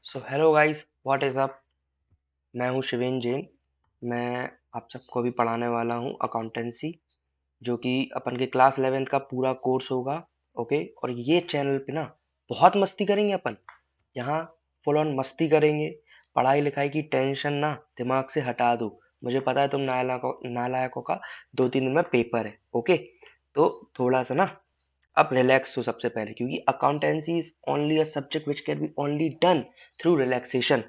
So hello guys, what is up. मैं हूँ शिवेन जैन। मैं आप सबको अभी पढ़ाने वाला हूँ अकाउंटेंसी, जो कि अपन के क्लास 11th का पूरा कोर्स होगा। ओके, और ये चैनल पे ना बहुत मस्ती करेंगे अपन। यहाँ फुल ऑन मस्ती करेंगे। पढ़ाई लिखाई की टेंशन ना दिमाग से हटा दो। मुझे पता है तुम नालायकों का 2-3 दिन में पेपर है। ओके, तो थोड़ा सा ना अब रिलैक्स हो सबसे पहले, क्योंकि accountancy is only a subject which can be only done through relaxation.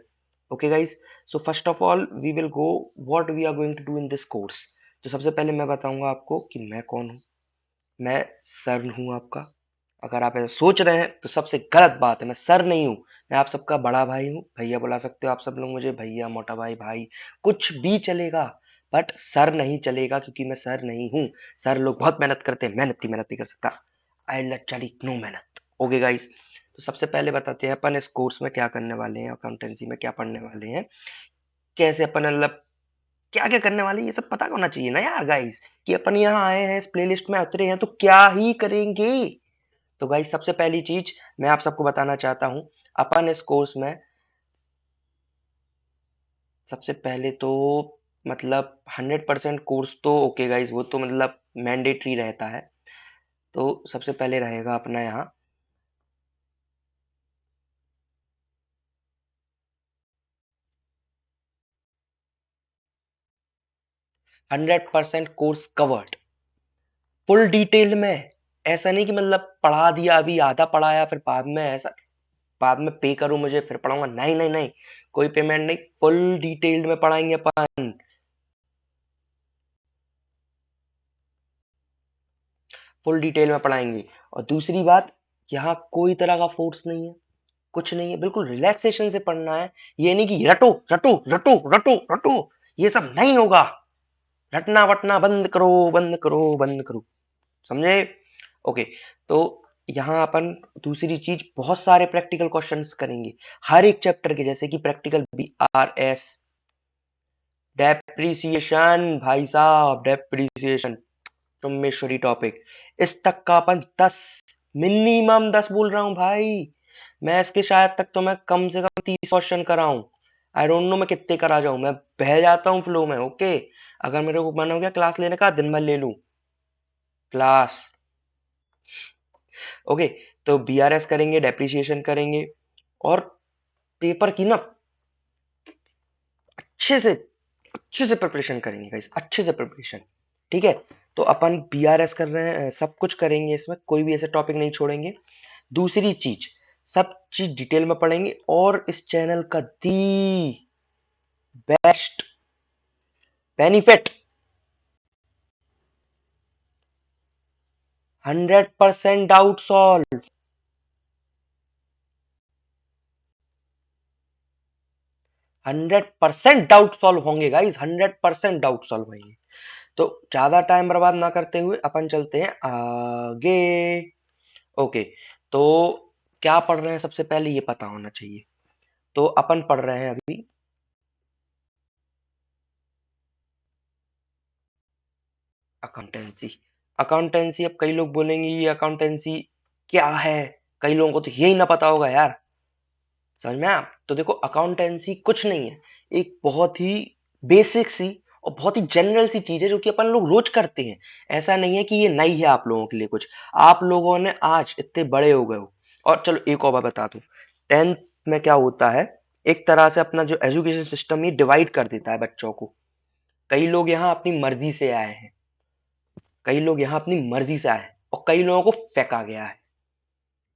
Okay guys, so first of all we will go what we are going to do in this course. तो सबसे पहले मैं बताऊंगा आपको कि मैं कौन हूँ। मैं सर हूँ आपका। अगर आप ऐसा सोच रहे हैं तो सबसे गलत बात है। मैं सर नहीं हूँ, मैं आप सबका बड़ा भाई हूँ। भैया बुला सकते हो आप सब लोग मुझे, भैया, मोटा भाई, भाई, कुछ भी चलेगा। बट सर नहीं चलेगा, क्योंकि मैं सर नहीं हूँ। सर लोग बहुत मेहनत करते हैं, मेहनत की मेहनत नहीं कर सकता। आई लिटरली नो मेहनत। ओके गाइस, तो सबसे पहले बताते हैं अपन इस कोर्स में क्या करने वाले हैं, अकाउंटेंसी में क्या पढ़ने वाले हैं, कैसे अपन मतलब क्या क्या करने वाले हैं, ये सब पता होना चाहिए ना यार गाइस, कि अपन यहाँ आए हैं, इस प्लेलिस्ट में उतरे हैं तो क्या ही करेंगे। तो गाइस सबसे पहली चीज मैं आप सबको बताना चाहता हूँ, अपन इस कोर्स में सबसे पहले तो मतलब 100% कोर्स तो ओके गाइस, वो तो मतलब मैंडेटरी रहता है। तो सबसे पहले रहेगा अपना यहाँ 100% कोर्स कवर्ड, फुल डिटेल में। ऐसा नहीं कि मतलब पढ़ा दिया, अभी आधा पढ़ाया फिर बाद में ऐसा, बाद में पे करूं मुझे फिर पढ़ाऊंगा, नहीं नहीं नहीं, कोई पेमेंट नहीं, फुल डिटेल्ड में पढ़ाएंगे अपन। फुल डिटेल में पढ़ाएंगे। और दूसरी बात, यहाँ कोई तरह का फोर्स नहीं है, कुछ नहीं है, बिल्कुल रिलैक्सेशन से पढ़ना है। ये नहीं कि रटो रटो रटो रटो रटो, ये सब नहीं होगा। रटना वटना बंद करो, बंद करो, बंद करो, समझे। ओके, तो यहाँ अपन दूसरी चीज बहुत सारे प्रैक्टिकल क्वेश्चंस करेंगे हर एक चैप्टर के, जैसे कि प्रैक्टिकल BRS, डेप्रिसिएशन, भाई साहब डेप्रिसिएशन, ब्रह्मेश्वरी टॉपिक, इस तक का अपन 10, मिनिमम 10 बोल रहा हूँ भाई। मैं इसके शायद तक तो मैं कम से कम 30 क्वेश्चन कराऊं। आई डोंट नो मैं कितने करा जाऊं, मैं बह जाता हूँ फ्लो में। ओके, अगर मेरे को मन हो गया क्लास लेने का, दिन भर ले लूं क्लास। ओके, तो BRS करेंगे, डेप्रिसिएशन करेंगे, और पेपर की ना अच्छे से अच्छे से प्रिपरेशन करेंगे गाइस, अच्छे से प्रिपरेशन। ठीक है, तो अपन BRS कर रहे हैं, सब कुछ करेंगे इसमें, कोई भी ऐसे टॉपिक नहीं छोड़ेंगे। दूसरी चीज, सब चीज डिटेल में पढ़ेंगे, और इस चैनल का the best benefit, 100% doubt solve, 100% doubt solve होंगे गाइस, 100% डाउट सॉल्व होंगे। तो ज्यादा टाइम बर्बाद ना करते हुए अपन चलते हैं आगे। ओके, तो क्या पढ़ रहे हैं सबसे पहले ये पता होना चाहिए। तो अपन पढ़ रहे हैं अभी अकाउंटेंसी। अकाउंटेंसी, अब कई लोग बोलेंगे ये अकाउंटेंसी क्या है, कई लोगों को तो यही ना पता होगा यार। समझ में आप, तो देखो अकाउंटेंसी कुछ नहीं है, एक बहुत ही बेसिक सी और बहुत ही जनरल सी चीज है, जो कि अपन लोग रोज करते हैं। ऐसा नहीं है कि ये नई है आप लोगों के लिए कुछ, आप लोगों ने आज इतने बड़े हो गए हो। और चलो एक और बात बता दूं, 10th में क्या होता है, एक तरह से अपना जो एजुकेशन सिस्टम ये डिवाइड कर देता है बच्चों को। कई लोग यहाँ अपनी मर्जी से आए हैं, कई लोग यहाँ अपनी मर्जी से आए हैं, और कई लोगों को फेंका गया है।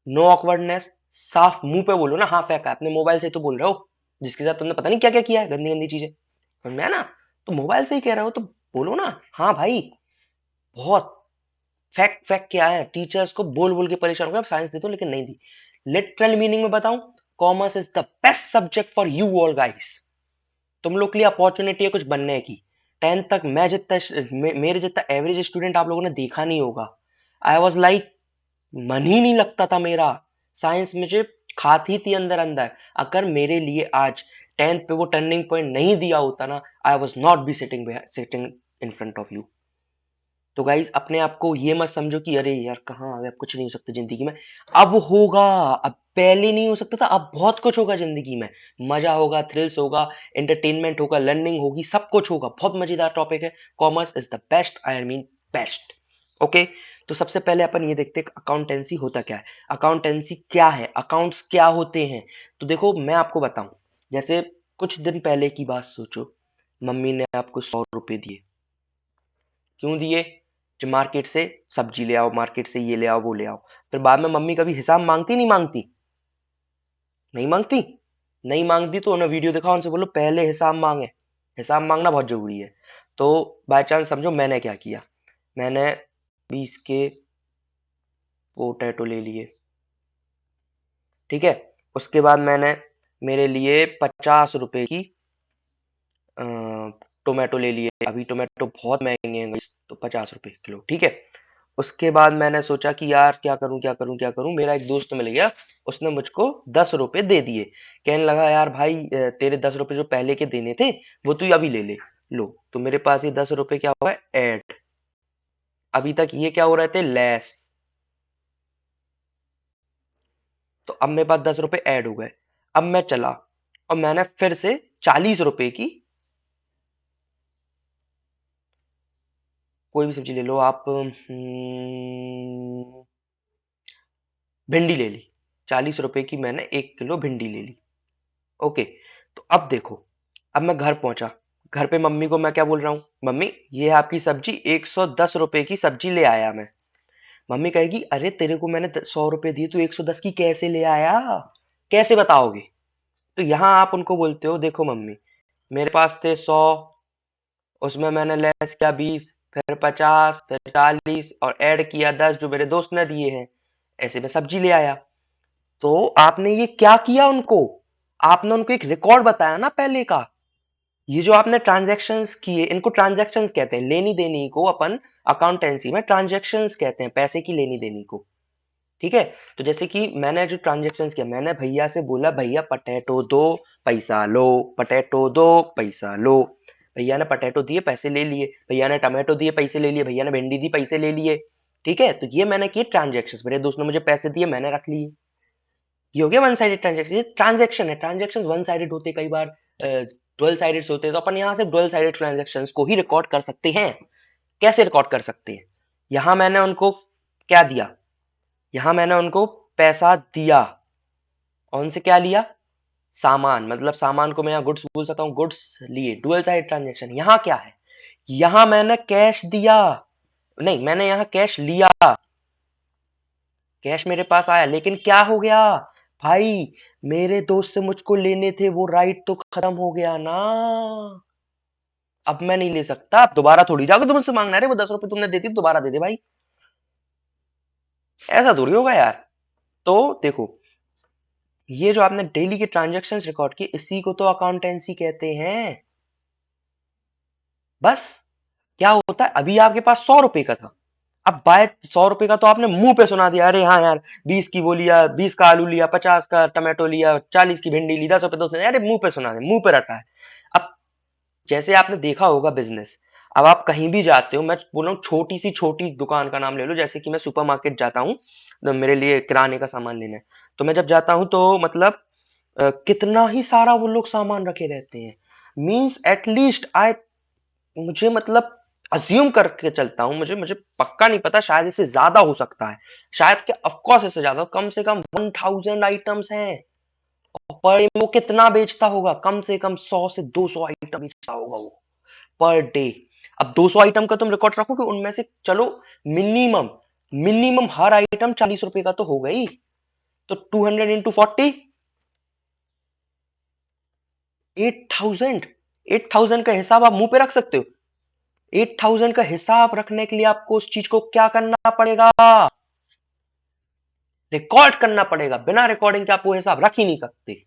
नो ऑकवर्डनेस, साफ मुंह पे बोलो ना, हाँ फेंका है, अपने मोबाइल से तो बोल रहे हो, जिसके साथ तुमने पता नहीं क्या क्या किया है, गंदी गंदी चीजें। समझ में आया ना, तो मोबाइल से ही कह रहे हो तो बोलो ना, हाँ भाई, बहुत फैक्ट फैक्ट क्या है, टीचर्स को बोल बोल के परेशान हो गया, साइंस दे दो लेकिन नहीं दी। लिटरल मीनिंग में बताऊं, commerce is the best subject for you all guys. तुम लोग के लिए अपॉर्चुनिटी है कुछ बनने की। 10th तक मैं जितना मेरे जितना एवरेज स्टूडेंट आप लोगों ने देखा नहीं होगा। आई वॉज लाइक, मन ही नहीं लगता था मेरा, साइंस मुझे खाती थी अंदर अंदर। अगर मेरे लिए आज 10th पे वो टर्निंग पॉइंट नहीं दिया होता ना, I was not be sitting sitting in front of you. तो गाइस अपने आप को ये मत समझो कि अरे यार कहाँ आ गए, अब कुछ नहीं हो सकता जिंदगी में। अब होगा। अब पहले नहीं हो सकता था, अब बहुत कुछ होगा जिंदगी में। मजा होगा, थ्रिल्स होगा, एंटरटेनमेंट होगा, लर्निंग होगी, सब कुछ होगा। बहुत मजेदार टॉपिक है। Commerce is the best, I mean best. Okay. तो सबसे पहले अपन ये देखते हैं अकाउंटेंसी होता क्या है। अकाउंटेंसी क्या है, अकाउंट्स क्या होते हैं। तो देखो मैं आपको बताऊं, जैसे कुछ दिन पहले की बात सोचो, मम्मी ने आपको 100 रुपए दिए। क्यों दिए? जो मार्केट से सब्जी ले आओ, मार्केट से ये ले आओ, वो ले आओ। फिर बाद में मम्मी कभी हिसाब मांगती नहीं मांगती? नहीं मांगती। नहीं मांगती तो उन्हें वीडियो दिखाओ, उनसे बोलो पहले हिसाब मांगे। हिसाब मांगना बहुत जरूरी है। तो बाय चांस समझो मैंने क्या किया, मैंने 20 के पोटैटो ले लिए। ठीक है। उसके बाद मैंने मेरे लिए 50 रुपए की अ, टोमेटो ले लिए। अभी टोमेटो बहुत महंगे हैं guys, तो 50 रुपए किलो। ठीक है। उसके बाद मैंने सोचा कि यार क्या करूं क्या करूं क्या करूं। मेरा एक दोस्त मिल गया, उसने मुझको 10 रुपए दे दिए। कहने लगा यार भाई तेरे 10 रुपए जो पहले के देने थे वो तू अभी ले ले। लो तो मेरे पास ये 10 रुपए क्या हुआ है, ऐड। अभी तक ये क्या हो रहे थे, लेस। तो अब मेरे पास 10 रुपए ऐड हो गए। अब मैं चला और मैंने फिर से 40 रुपए की कोई भी सब्जी ले लो आप, भिंडी ले ली। 40 रुपए की मैंने 1 किलो भिंडी ले ली। ओके। तो अब देखो, अब मैं घर पहुंचा। घर पे मम्मी को मैं क्या बोल रहा हूँ, मम्मी ये है आपकी सब्जी, 110 रुपए की सब्जी ले आया मैं। मम्मी कहेगी अरे तेरे को मैंने 100 रुपए दिए, तू 110 की कैसे ले आया, कैसे बताओगे। तो यहाँ आप उनको बोलते हो देखो मम्मी, मेरे पास थे 100, उसमें मैंने लेस किया 20, फिर 50, फिर 40 और ऐड किया 10 जो मेरे दोस्त ने दिए हैं। ऐसे में सब्जी ले आया। तो आपने ये क्या किया उनको, आपने उनको एक रिकॉर्ड बताया ना पहले का। ये जो आपने ट्रांजैक्शंस किए इनको ट्रांजैक्शंस कहते हैं। लेनी देनी को अपन अकाउंटेंसी में ट्रांजैक्शंस कहते हैं, पैसे की लेनी देनी को। ठीक है। तो जैसे कि मैंने जो ट्रांजैक्शंस किया, मैंने भैया से बोला भैया पटेटो दो, पैसा लो, पटेटो दो, पैसा लो। भैया ने पटेटो दिए, पैसे ले लिए। भैया ने टमाटो दिए, पैसे ले लिए। भैया ने भिंडी दी, पैसे ले लिए। ठीक है। तो ये मैंने किए ट्रांजेक्शन, मेरे दोस्त ने मुझे पैसे दिए, मैंने रख लिए। ये हो गया वन साइडेड ट्रांजेक्शन। ये ट्रांजेक्शन है, ट्रांजेक्शन वन साइडेड होते कई बार डुअल साइडेड होते हैं। तो अपन यहाँ से डुअल साइडेड ट्रांजेक्शन को ही रिकॉर्ड कर सकते हैं। कैसे रिकॉर्ड कर सकते हैं, यहाँ मैंने उनको क्या दिया, यहाँ मैंने उनको पैसा दिया और उनसे क्या लिया, सामान। मतलब सामान को मैं यहाँ गुड्स बोल सकता हूँ, गुड्स लिए, डुअल साइड ट्रांजेक्शन। यहाँ क्या है, यहाँ मैंने कैश दिया, नहीं मैंने यहाँ कैश लिया, कैश मेरे पास आया। लेकिन क्या हो गया भाई, मेरे दोस्त से मुझको लेने थे वो राइट तो खत्म हो गया ना। अब मैं नहीं ले सकता, अब दोबारा थोड़ी जाओगे तुम मुझसे मांगना, रे वो 10 रुपए तुमने दे दी दोबारा दे दे भाई, ऐसा थोड़ी होगा यार। तो देखो, ये जो आपने डेली के ट्रांजैक्शंस रिकॉर्ड किए इसी को तो अकाउंटेंसी कहते हैं। बस क्या होता है, अभी आपके पास 100 रुपए का था, अब बाय 100 रुपए का तो आपने मुंह पे सुना दिया, अरे हाँ यार 20 की वो लिया, 20 का आलू लिया, 50 का टमाटो लिया, 40 की भिंडी ली, 10 रुपए दोस्त ने, अरे मुंह पे सुना दिया, मुंह पे रटा है। अब जैसे आपने देखा होगा बिजनेस, अब आप कहीं भी जाते हो, मैं बोल रहा हूँ छोटी सी छोटी दुकान का नाम ले लो, जैसे कि मैं सुपरमार्केट जाता हूँ तो मेरे लिए किराने का सामान लेना है। तो मैं जब जाता हूँ तो मतलब कितना ही सारा वो लोग सामान रखे रहते हैं। मीन्स एटलीस्ट आई, मुझे मतलब अज्यूम करके चलता हूं, मुझे मुझे पक्का नहीं पता, शायद इससे ज्यादा हो सकता है, शायद क्या ऑफकोर्स इससे ज्यादा, कम से कम 1000 आइटम्स हैं। पर डे वो कितना बेचता होगा, कम से कम 100 से 200 आइटम बेचता होगा वो पर डे। अब 200 आइटम का तुम रिकॉर्ड रखो कि उनमें से चलो मिनिमम मिनिमम हर आइटम 40 रुपए का तो हो गई। तो 200 इंटू 40, 8000। 8000 का हिसाब आप मुंह पे रख सकते हो। 8000 का हिसाब रखने के लिए आपको उस चीज को क्या करना पड़ेगा, रिकॉर्ड करना पड़ेगा। बिना रिकॉर्डिंग के आप वो हिसाब रख ही नहीं सकते,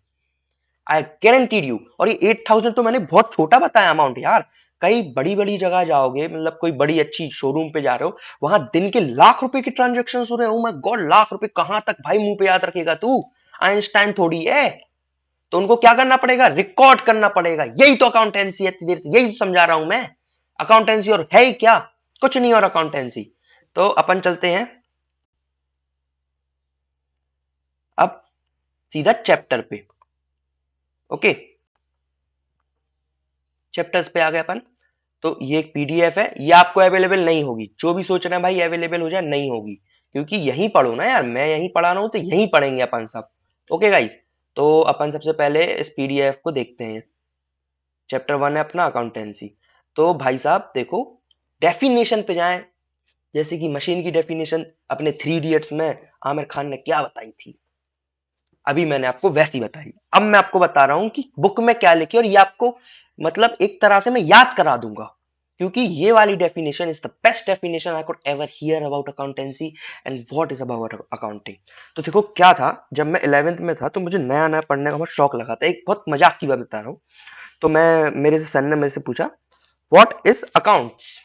आई गारंटीड यू। और ये 8000 तो मैंने बहुत छोटा बताया अमाउंट यार। कई बड़ी बड़ी जगह जाओगे, मतलब कोई बड़ी अच्छी शोरूम पे जा रहे हो, वहां दिन के लाख रुपए के ट्रांजेक्शन हो रहे हो। मैं गॉड, लाख रुपए कहां तक भाई मुंह पे याद रखेगा तू, आइंस्टाइन थोड़ी है। तो उनको क्या करना पड़ेगा, रिकॉर्ड करना पड़ेगा। यही तो अकाउंटेंसी है, इतनी देर से यही तो समझा रहा हूं मैं। अकाउंटेंसी और है ही क्या, कुछ नहीं और अकाउंटेंसी। तो अपन चलते हैं अब सीधा चैप्टर पे। ओके, चैप्टर्स पे आ गए अपन। तो ये एक पीडीएफ है, ये आपको अवेलेबल नहीं होगी। जो भी सोच रहे हैं भाई अवेलेबल हो जाए, नहीं होगी, क्योंकि यहीं पढ़ो ना यार, मैं यहीं पढ़ा रहा हूँ तो यहीं पढ़ेंगे अपन सब। ओके गाइस, तो अपन सबसे पहले इस पीडीएफ को देखते हैं। चैप्टर 1 है अपना अकाउंटेंसी। तो भाई साहब देखो, डेफिनेशन पे जाएं। जैसे कि मशीन की डेफिनेशन अपने थ्री इडियट्स में आमिर खान ने क्या बताई थी, अभी मैंने आपको वैसी बताई। अब मैं आपको बता रहा हूं कि बुक में क्या लिखी, और ये आपको मतलब एक तरह से मैं याद करा दूंगा, क्योंकि ये वाली definition is the best definition I could ever here about accountancy and what is about accounting. तो देखो क्या था, जब मैं 11th में था तो मुझे नया नया पढ़ने का बहुत शौक लगा था। एक बहुत मजाक की बात बता रहा हूँ। तो मैं मेरे से सर ने मेरे से पूछा व्हाट इज अकाउंट्स।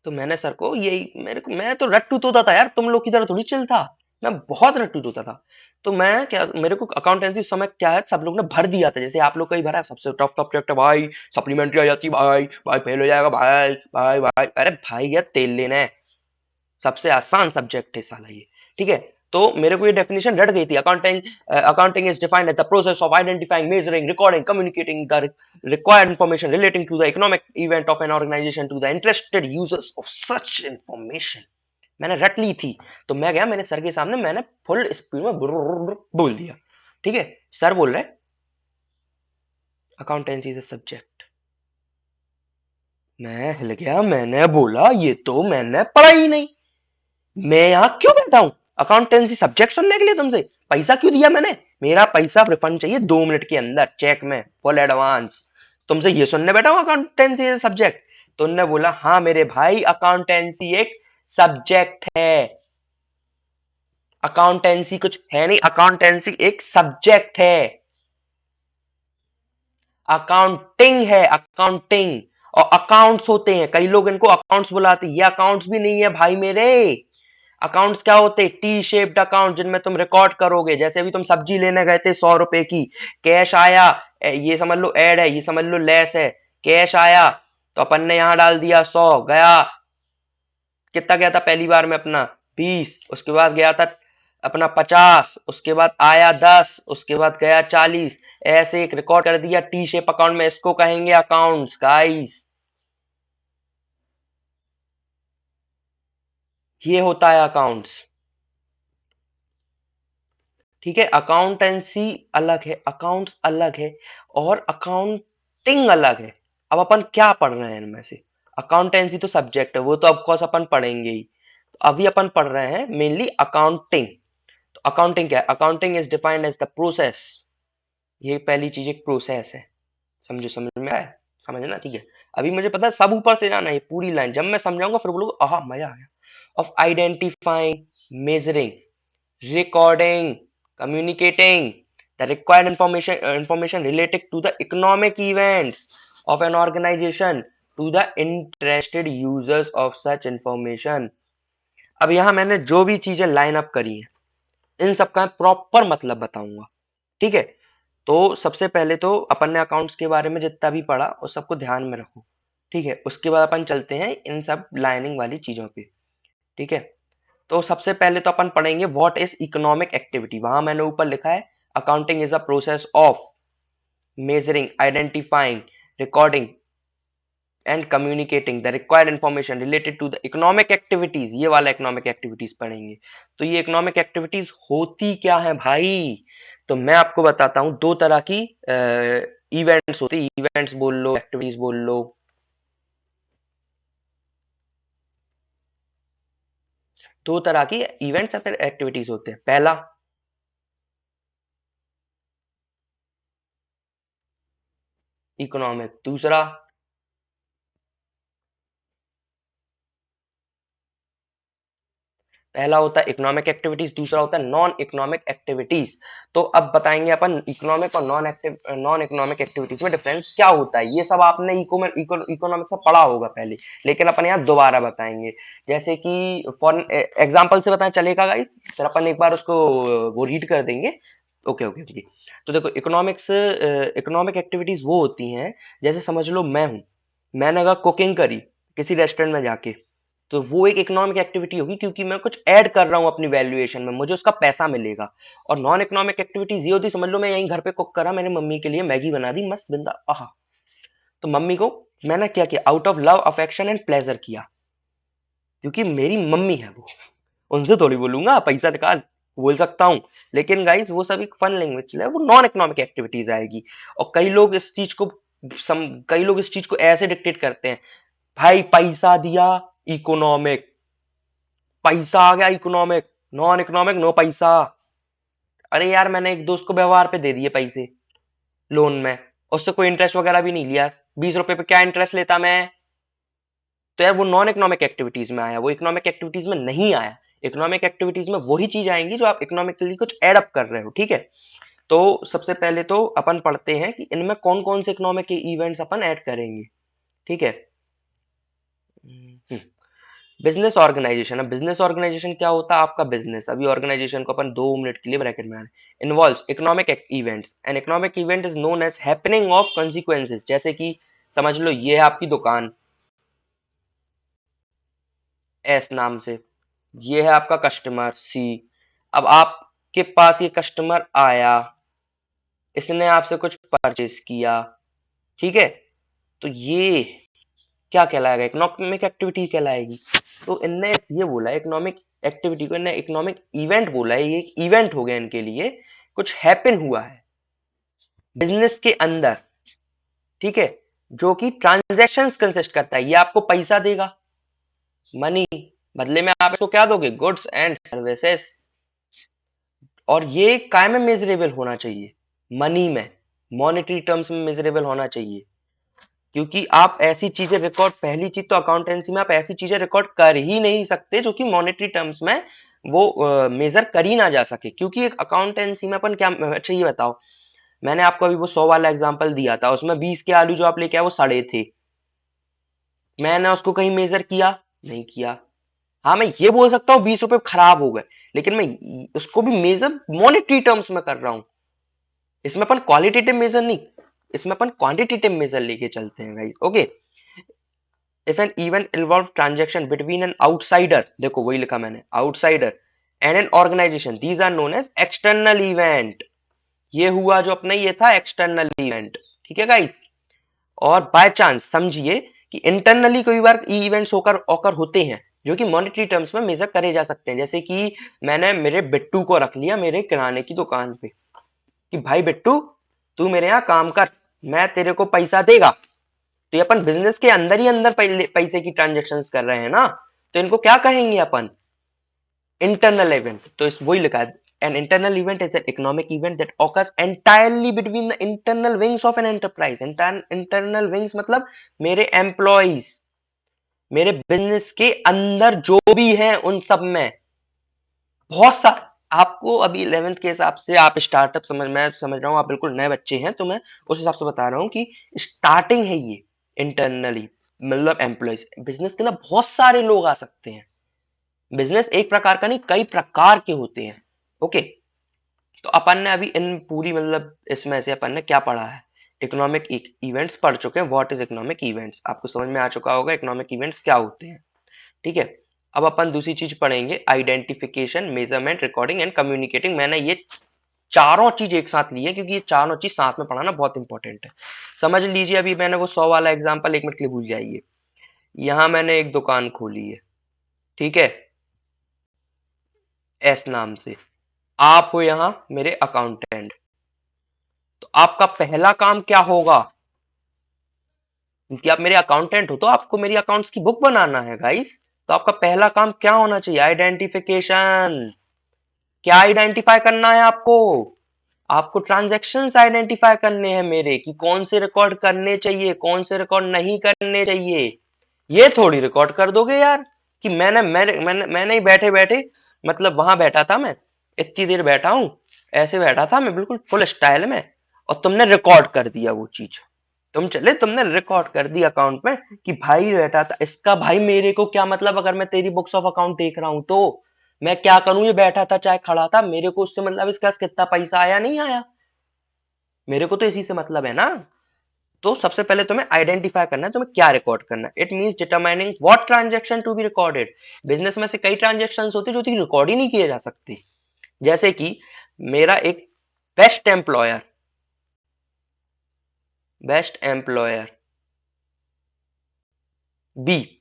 तो मैंने सर को यही, मेरे को, मैं तो रट्टू तोता था यार, तुम लोग की तरह थोड़ी चिल था। मैं बहुत रट्टू तोता था। तो मैं क्या, मेरे को अकाउंटेंसी उस समय क्या है, सब लोग ने भर दिया था, जैसे आप लोग का ही भरा है, सबसे टफ सब्जेक्ट है भाई, सप्लीमेंट्री आ जाती है भाई, भाई फेल हो जाएगा भाई, भाई भाई, अरे भाई यार तेल लेना है, सबसे आसान सब्जेक्ट है साला ये। ठीक है, तो मेरे को ये डेफिनेशन रट गई थी। Accounting is defined as the process of identifying, measuring, recording, communicating the required information relating to the economic event of an organization to the interested users of such information। मैंने रट ली थी। तो मैं गया, मैंने सर के सामने मैंने फुल स्पीड में बोल दिया। ठीक है, सर बोल रहे अकाउंटेंसी इज अ सब्जेक्ट। मैं हिल गया, मैंने बोला ये तो मैंने पढ़ा ही नहीं, मैं यहाँ क्यों बैठा हूँ अकाउंटेंसी सब्जेक्ट सुनने के लिए? तुमसे पैसा क्यों दिया मैंने? मेरा पैसा रिफंड चाहिए 2 मिनट के अंदर, चेक में, फुल एडवांस। तुमसे ये सुनने बैठा हूँ अकाउंटेंसी सब्जेक्ट? तो उन्होंने बोला हाँ मेरे भाई, अकाउंटेंसी एक सब्जेक्ट है, अकाउंटेंसी कुछ है नहीं, अकाउंटेंसी एक सब्जेक्ट है, अकाउंटिंग है, अकाउंटिंग। और अकाउंट्स होते हैं, कई लोग इनको अकाउंट्स बुलाते हैं, ये अकाउंट्स भी नहीं है भाई मेरे। अकाउंट्स क्या होते हैं? टी शेप्ड अकाउंट, जिनमें तुम रिकॉर्ड करोगे। जैसे अभी तुम सब्जी लेने गए थे 100 रुपए की, कैश आया, ये समझ लो ऐड है, ये समझ लो लेस है। कैश आया तो अपन ने यहाँ डाल दिया 100, गया कितना गया था पहली बार में अपना 20, उसके बाद गया था अपना 50, उसके बाद आया 10, उसके बाद गया 40। ऐसे एक रिकॉर्ड कर दिया टी शेप अकाउंट में, इसको कहेंगे अकाउंट्स गाइस। ये होता है अकाउंट्स। ठीक है, अकाउंटेंसी अलग है, अकाउंट्स अलग है, और अकाउंटिंग अलग है। अब अपन क्या पढ़ रहे हैं इनमें से? अकाउंटेंसी तो सब्जेक्ट है, वो तो ऑफकोर्स अपन पढ़ेंगे ही। तो अभी अपन पढ़ रहे हैं मेनली अकाउंटिंग। तो अकाउंटिंग क्या है? Accounting is defined as the process. ये पहली चीज एक प्रोसेस है। समझो, समझ में आया? समझना, ठीक है। अभी मुझे पता है सब ऊपर से जाना है पूरी लाइन, जब मैं समझाऊंगा फिर बोलोगे आहा मजा आ गया। Of identifying, measuring, recording, communicating the required information related to the economic events of an organization to the interested users of such information। अब यहां मैंने जो भी चीजें लाइन अप करी हैं, इन सब का प्रॉपर मतलब बताऊंगा। ठीक है, तो सबसे पहले तो अपन ने अकाउंट्स के बारे में जितना भी पढ़ा उस सबको ध्यान में रखो। ठीक है, उसके बाद अपन चलते हैं इन सब लाइनिंग वाली चीजों पे। ठीक है, तो सबसे पहले तो अपन पढ़ेंगे व्हाट इज इकोनॉमिक एक्टिविटी। वहां मैंने ऊपर लिखा है accounting is a process of measuring, identifying, recording and communicating the required information related to the economic activities. ये वाला इकोनॉमिक एक्टिविटीज पढ़ेंगे। तो ये इकोनॉमिक एक्टिविटीज होती क्या है भाई? तो मैं आपको बताता हूँ, दो तरह की इवेंट्स होती है, इवेंट्स बोल लो, एक्टिविटीज बोल लो। दो तरह की इवेंट्स या फिर एक्टिविटीज होते हैं। पहला इकोनॉमिक, दूसरा पहला होता है इकोनॉमिक एक्टिविटीज, दूसरा होता है नॉन इकोनॉमिक एक्टिविटीज। तो अब बताएंगे अपन इकोनॉमिक और नॉन इकोनॉमिक एक्टिविटीज में डिफरेंस क्या होता है। ये सब आपने इकोनॉमिक से पढ़ा होगा पहले, लेकिन अपन यहाँ दोबारा बताएंगे। जैसे कि फॉर एग्जाम्पल से बताएं चलेगा गाइस? फिर अपन एक बार उसको वो रीड कर देंगे। Okay okay okay. तो देखो इकोनॉमिक एक्टिविटीज वो होती हैं, जैसे समझ लो मैं हूं, मैंने अगर कुकिंग करी, किसी रेस्टोरेंट में जाके, तो वो एक इकोनॉमिक एक्टिविटी होगी क्योंकि मैं कुछ ऐड कर रहा हूँ अपनी वैल्यूएशन में, मुझे उसका पैसा मिलेगा। और नॉन इकोनॉमिक एक्टिविटीज ये होती, समझ लो मैं यहीं घर पे कुक करा, मैंने मम्मी के लिए मैगी बना दी मस्त बिंदा आहा, तो मम्मी को मैंने क्या किया, out of love affection and pleasure किया, क्योंकि मेरी मम्मी है वो, उनसे थोड़ी बोलूंगा पैसा निकाल, बोल सकता हूँ, लेकिन गाइस वो सब एक फन लैंग्वेज है, वो नॉन इकोनॉमिक एक्टिविटीज आएगी। और कई लोग इस चीज को ऐसे डिक्टेट करते हैं, भाई पैसा दिया इकोनॉमिक, पैसा आ गया इकोनॉमिक, नॉन इकोनॉमिक नो पैसा। अरे यार मैंने एक दोस्त को व्यवहार पे दे दिए पैसे लोन में, उससे कोई इंटरेस्ट वगैरह भी नहीं लिया, 20 रुपए पे क्या इंटरेस्ट लेता मैं, तो यार वो नॉन इकोनॉमिक एक्टिविटीज में आया, वो इकोनॉमिक एक्टिविटीज में नहीं आया। इकोनॉमिक एक्टिविटीज में वही चीज आएंगी जो आप इकोनॉमिकली कुछ एड अप कर रहे हो, ठीक है। तो सबसे पहले तो अपन पढ़ते हैं कि इनमें कौन कौन से इकोनॉमिक इवेंट्स अपन ऐड करेंगे, ठीक है। बिजनेस ऑर्गेनाइजेशन, अब बिजनेस ऑर्गेनाइजेशन क्या होता है, आपका बिजनेस, अभी ऑर्गेनाइजेशन को अपन 2 मिनट के लिए ब्रैकेट में involves economic events, an economic event is known as happening of consequences, जैसे कि समझ लो ये है आपकी दुकान एस नाम से, ये है आपका कस्टमर सी, अब आपके पास ये कस्टमर आया, इसने आपसे कुछ परचेज किया, ठीक है, तो ये क्या कहलाएगा, इकोनॉमिक एक्टिविटी कहलाएगी। तो इनने ये बोला इकोनॉमिक एक्टिविटी को, इनने इकोनॉमिक इवेंट बोला है, ये एक इवेंट हो गया इनके लिए, कुछ हैपन हुआ है बिजनेस के अंदर, ठीक है, जो कि ट्रांजैक्शंस कंसिस्ट करता है, ये आपको पैसा देगा मनी, बदले में आप इसको क्या दोगे, गुड्स एंड सर्विसेज, और ये काय में मेजरेबल होना चाहिए, मनी में, मॉनेटरी टर्म्स में मेजरेबल होना चाहिए, क्योंकि आप ऐसी चीजें रिकॉर्ड, पहली चीज तो अकाउंटेंसी में आप ऐसी चीजें रिकॉर्ड कर ही नहीं सकते जो कि मॉनेटरी टर्म्स में वो मेजर कर ही ना जा सके, क्योंकि एक अकाउंटेंसी में अपन क्या, अच्छा ये बताओ, मैंने आपको अभी वो 100 वाला एग्जांपल दिया था, उसमें 20 के आलू जो आप लेके आए वो सड़े थे, मैंने उसको कहीं मेजर किया, नहीं किया। हाँ मैं ये बोल सकता हूँ 20 रुपए खराब हो गए, लेकिन मैं उसको भी मेजर मॉनेटरी टर्म्स में कर रहा हूँ, इसमें अपन क्वालिटेटिव मेजर नहीं, इसमें अपन क्वांटिटेटिव मेजर लेके चलते हैं guys, okay. If an event involve transaction between an outsider, देखो वही लिखा मैंने, outsider and an organisation, these are known as external event, ये हुआ जो अपना ये था एक्सटर्नल इवेंट, ठीक है गाइस। और बाय चांस समझिए कि इंटरनली कोई बार इवेंट्स होकर ऑकर होते हैं जो कि मॉनेटरी टर्म्स में मेजर करे जा सकते हैं, जैसे कि मैंने मेरे बिट्टू को रख लिया मेरे किराने की दुकान पे कि भाई बिट्टू तू मेरे यहाँ काम कर, मैं तेरे को पैसा देगा, तो ये अपन बिजनेस के अंदर ही अंदर पैसे की ट्रांजेक्शन्स कर रहे हैं ना, तो इनको क्या कहेंगे अपन, इंटरनल इवेंट। तो इस वही लिखा है, an internal event is an economic event that occurs entirely between the internal wings of an enterprise, internal wings मतलब मेरे एम्प्लॉइज, मेरे बिजनेस के अंदर जो भी हैं उन सब में, बहुत सा, आपको अभी 11th के हिसाब से आप स्टार्टअप समझ, मैं समझ रहा हूँ आप बिल्कुल नए बच्चे हैं, तो मैं उस हिसाब से बता रहा हूँ कि स्टार्टिंग है ये इंटरनली, मतलब एम्प्लॉइज, बिजनेस के अंदर बहुत सारे लोग आ सकते हैं, बिजनेस एक प्रकार का नहीं कई प्रकार के होते हैं, ओके। तो अपन ने अभी इन पूरी मतलब इसमें से अपन ने क्या पढ़ा है, इकोनॉमिक इवेंट्स पढ़ चुके हैं, व्हाट इज इकोनॉमिक इवेंट्स, आपको समझ में आ चुका होगा इकोनॉमिक इवेंट्स क्या होते हैं, ठीक है। अब अपन दूसरी चीज पढ़ेंगे, identification, measurement, recording and communicating. मैंने ये चारों चीज एक साथ ली है क्योंकि ये चारों चीज साथ में पढ़ाना बहुत इंपॉर्टेंट है। समझ लीजिए अभी मैंने वो 100 वाला एग्जाम्पल, 1 मिनट के लिए भूल जाइए, यहां मैंने एक दुकान खोली है, ठीक है, एस नाम से, आप हो यहां मेरे अकाउंटेंट, तो आपका पहला काम क्या होगा, क्योंकि आप मेरे अकाउंटेंट हो तो आपको मेरी अकाउंट्स की बुक बनाना है गाइस, तो आपका पहला काम क्या होना चाहिए, आइडेंटिफिकेशन, क्या आइडेंटिफाई करना है आपको, आपको ट्रांजैक्शंस आइडेंटिफाई करने हैं मेरे, कि कौन से रिकॉर्ड करने चाहिए कौन से रिकॉर्ड नहीं करने चाहिए, ये थोड़ी रिकॉर्ड कर दोगे यार कि मैंने ही बैठे बैठे, मतलब वहां बैठा था मैं, इतनी देर बैठा हूं, ऐसे बैठा था मैं बिल्कुल फुल स्टाइल में, और तुमने रिकॉर्ड कर दिया वो चीज, तुमने रिकॉर्ड कर दिया अकाउंट में कि भाई बैठा था, इसका भाई मेरे को क्या मतलब, अगर मैं तेरी बुक्स ऑफ अकाउंट देख रहा हूं तो मैं क्या करूं, ये बैठा था चाहे खड़ा था, मेरे को उससे मतलब इसका कितना पैसा आया नहीं आया, मेरे को तो इसी से मतलब है ना। तो सबसे पहले तुम्हें आइडेंटिफाई करना है तुम्हें क्या रिकॉर्ड करना है। It means determining what transaction to be recorded. Business में से कई ट्रांजैक्शंस होते हैं जो कि रिकॉर्ड ही नहीं किए जा सकते, जैसे कि मेरा एक बेस्ट एम्प्लॉयर बी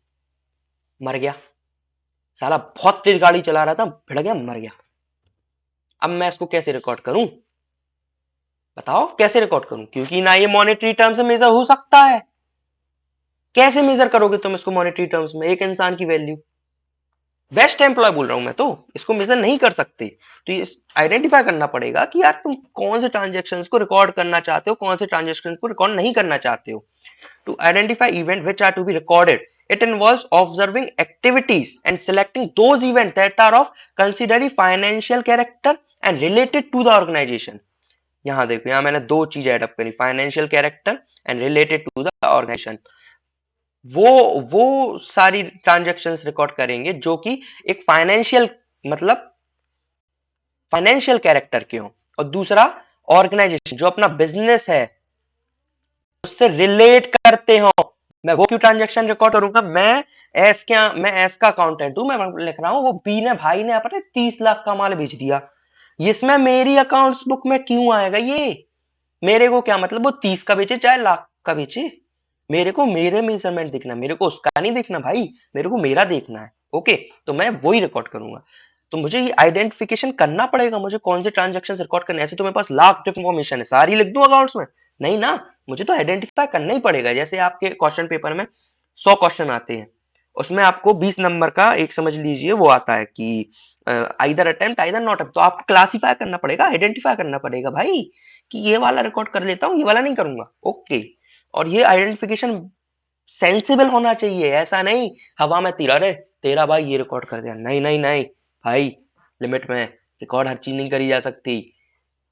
मर गया, साला बहुत तेज गाड़ी चला रहा था, भिड़ गया, मर गया। अब मैं इसको कैसे रिकॉर्ड करूं, बताओ कैसे रिकॉर्ड करूं, क्योंकि ना ये मॉनेटरी टर्म से मेजर हो सकता है। कैसे मेजर करोगे तुम इसको मॉनेटरी टर्म्स में, एक इंसान की वैल्यू? बेस्ट एम्प्लॉय बोल रहा हूं मैं, तो इसको मेजर नहीं कर सकते। तो ये आइडेंटिफाई करना पड़ेगा कि यार तुम कौन से ट्रांजेक्शन को रिकॉर्ड करना चाहते हो, कौन से ट्रांजेक्शन को रिकॉर्ड नहीं करना चाहते हो। To identify event which are to be recorded, it involves observing activities and selecting those events that are of considerably financial character and related to the organization। यहां देखो, यहां मैंने दो चीज एडअप करी, financial character and related to the organisation. वो सारी transactions record करेंगे जो कि एक मतलब फाइनेंशियल कैरेक्टर के हो, और दूसरा ऑर्गेनाइजेशन जो अपना बिजनेस है उससे रिलेट करते हो। मैं वो क्यों ट्रांजैक्शन रिकॉर्ड करूंगा, मैं एस का अकाउंटेंट हूं, मैं लिख रहा हूं वो बी ने भाई ने अपने 30 लाख का माल बेच दिया, इसमें मेरी अकाउंट्स बुक में क्यों आएगा ये? मेरे को क्या मतलब वो 30 का बेचे चाहे लाख का बेचे, मेरे को मेरे मेजरमेंट देखना, मेरे को उसका नहीं देखना भाई, मेरे को मेरा देखना है। ओके, तो मैं वही रिकॉर्ड करूंगा। तो मुझे ये आइडेंटिफिकेशन करना पड़ेगा, मुझे कौन से ट्रांजेक्शन रिकॉर्ड करने। ऐसे तो मेरे पास लाख इंफॉर्मेशन है, सारी लिख दूं अकाउंट्स में? नहीं ना, मुझे तो आइडेंटिफाई करना ही पड़ेगा। जैसे आपके क्वेश्चन पेपर में 100 क्वेश्चन आते हैं, उसमें आपको 20 नंबर का एक समझ लीजिए वो आता है कि either attempt either not attempt. तो आपको क्लासिफाई करना पड़ेगा, आइडेंटिफाई करना पड़ेगा भाई कि ये वाला रिकॉर्ड कर लेता हूँ, ये वाला नहीं करूंगा। ओके, और ये आइडेंटिफिकेशन सेंसिबल होना चाहिए, ऐसा नहीं हवा में तीरा रे तेरा भाई ये रिकॉर्ड कर दिया, नहीं नहीं नहीं भाई, लिमिट में रिकॉर्ड हर चीज नहीं करी जा सकती।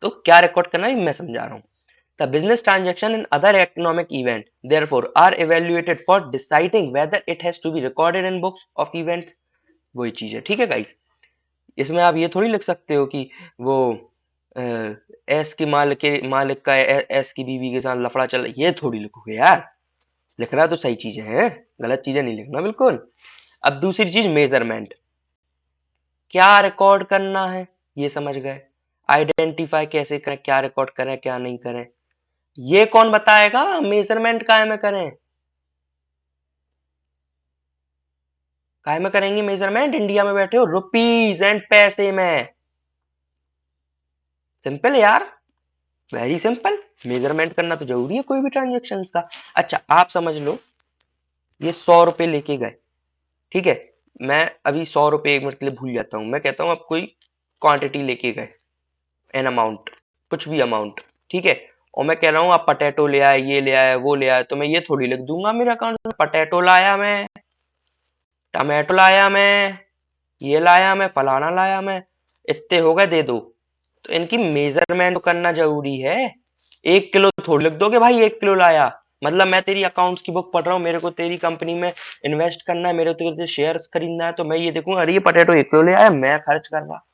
तो क्या रिकॉर्ड करना है मैं समझा रहा हूँ। The business transaction and other economic event therefore are evaluated for deciding whether it has to be recorded in books of events। वही चीज है, ठीक है गाइस। इसमें आप ये थोड़ी लिख सकते हो कि वो एस के मालिक का एस की बीवी के साथ लफड़ा चल, ये थोड़ी लिखोगे यार। लिखना तो सही चीजें हैं, गलत चीजें नहीं लिखना बिल्कुल। अब दूसरी चीज मेजरमेंट, क्या रिकॉर्ड करना है ये समझ गए, आइडेंटिफाई कैसे करें, क्या रिकॉर्ड करें क्या नहीं करें, ये कौन बताएगा? मेजरमेंट काय में करें, काय में करेंगे मेजरमेंट? इंडिया में बैठे हो, रुपीज एंड पैसे में। सिंपल यार, वेरी सिंपल। मेजरमेंट करना तो जरूरी है कोई भी ट्रांजेक्शन का। अच्छा आप समझ लो, ये 100 रुपए लेके गए, ठीक है, मैं अभी 100 रुपए एक मिनट के लिए भूल जाता हूं, मैं कहता हूं आप कोई क्वांटिटी लेके गए, एन अमाउंट, कुछ भी अमाउंट, ठीक है, और मैं कह रहा हूं आप पटेटो ले आए, ये ले आए, वो ले आए, तो मैं ये थोड़ी लिख दूंगा मेरे अकाउंट में, पटेटो लाया मैं, टमाटो लाया मैं, ये लाया मैं, फलाना लाया मैं, इतने हो गए दे दो। तो इनकी मेजरमेंट करना जरूरी है। 1 किलो थोड़ी लिख दोगे भाई 1 किलो लाया, मतलब मैं तेरी अकाउंट्स की बुक पढ़ रहा हूँ, मेरे को तेरी कंपनी में इन्वेस्ट करना है, मेरे को तेरे शेयर्स खरीदना है, तो मैं ये देखूंगा अरे ये पटेटो 1 किलो ले आया, मैं खर्च कर रहा,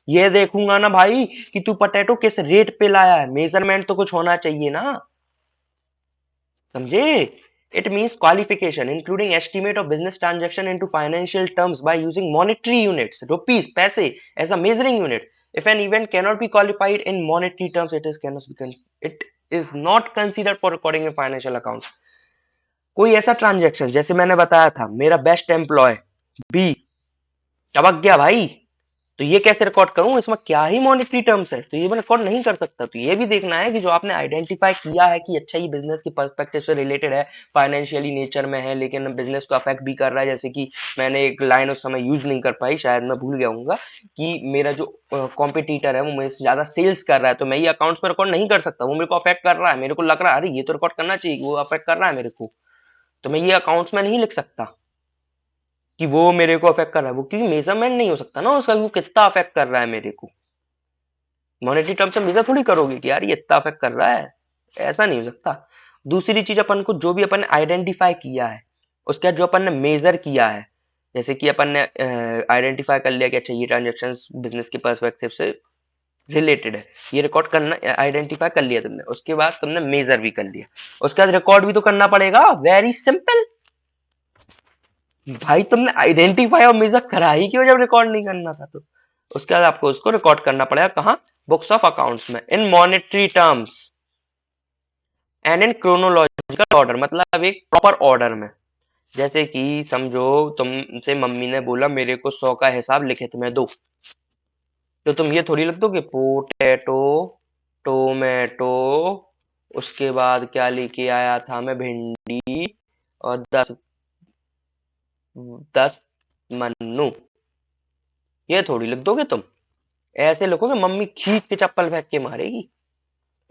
ये देखूंगा ना भाई कि तू पटेटो किस रेट पे लाया है, मेजरमेंट तो कुछ होना चाहिए ना, समझे? It means qualification including estimate of business transaction into financial terms by using monetary units, rupees, पैसे as a measuring unit। If an event cannot be qualified in monetary terms, it is not considered for recording in financial accounts। कोई ऐसा transaction जैसे मैंने बताया था, मेरा best employ B टपक गया भाई, तो ये कैसे रिकॉर्ड करूं, इसमें क्या ही मॉनेटरी टर्म्स है, तो ये मैं रिकॉर्ड नहीं कर सकता। तो ये भी देखना है कि जो आपने आइडेंटिफाई किया है कि अच्छा ये बिजनेस की पर्सपेक्टिव से रिलेटेड है, फाइनेंशियली नेचर में है, लेकिन बिजनेस को अफेक्ट भी कर रहा है। जैसे कि मैंने एक लाइन उस समय यूज नहीं कर पाई, शायद मैं भूल गया हूँ कि मेरा जो कॉम्पिटिटर है वो मेरे से ज्यादा सेल्स कर रहा है, तो मैं ये अकाउंट्स में रिकॉर्ड नहीं कर सकता, वो मेरे को अफेक्ट कर रहा है, मेरे को लग रहा है अरे ये तो रिकॉर्ड करना चाहिए, वो अफेक्ट कर रहा है मेरे को, तो मैं ये अकाउंट्स में नहीं लिख सकता कि वो मेरे को अफेक्ट कर रहा है, वो क्योंकि मेजरमेंट नहीं हो सकता ना उसका, वो कितना अफेक्ट कर रहा है मेरे को। मॉनेटरी टर्म से मेजर थोड़ी करोगे कि यार ये इतना अफेक्ट कर रहा है, ऐसा नहीं हो सकता। दूसरी चीज, अपन को जो भी अपन ने आइडेंटिफाई किया है उसके बाद जो अपन ने मेजर किया है, जैसे कि अपन ने आइडेंटिफाई कर लिया कि अच्छा ये ट्रांजेक्शन बिजनेस के पर्सपेक्टिव से रिलेटेड है, ये रिकॉर्ड करना आइडेंटिफाई कर लिया तुमने, उसके बाद तुमने मेजर भी कर लिया, उसके बाद रिकॉर्ड भी तो करना पड़ेगा। वेरी सिंपल भाई, तुमने आइडेंटिफाई और मेजर करा ही क्यों जब रिकॉर्ड नहीं करना था तो। उसके बाद आपको उसको रिकॉर्ड करना पड़ेगा कहाँ, बुक्स ऑफ अकाउंट्स में, in monetary terms and in chronological order, मतलब एक प्रॉपर ऑर्डर में। जैसे कि समझो तुमसे मम्मी ने बोला मेरे को 100 का हिसाब लिखे तुम्हें दो, तो तुम ये थोड़ी लिख दोगे पोटैटो, टोमेटो, उसके बाद क्या लेके आया था मैं, भिंडी, और 10 मन्नू, ये थोड़ी लिख दोगे तुम। ऐसे लिखोगे मम्मी खींच के चप्पल फेंक के मारेगी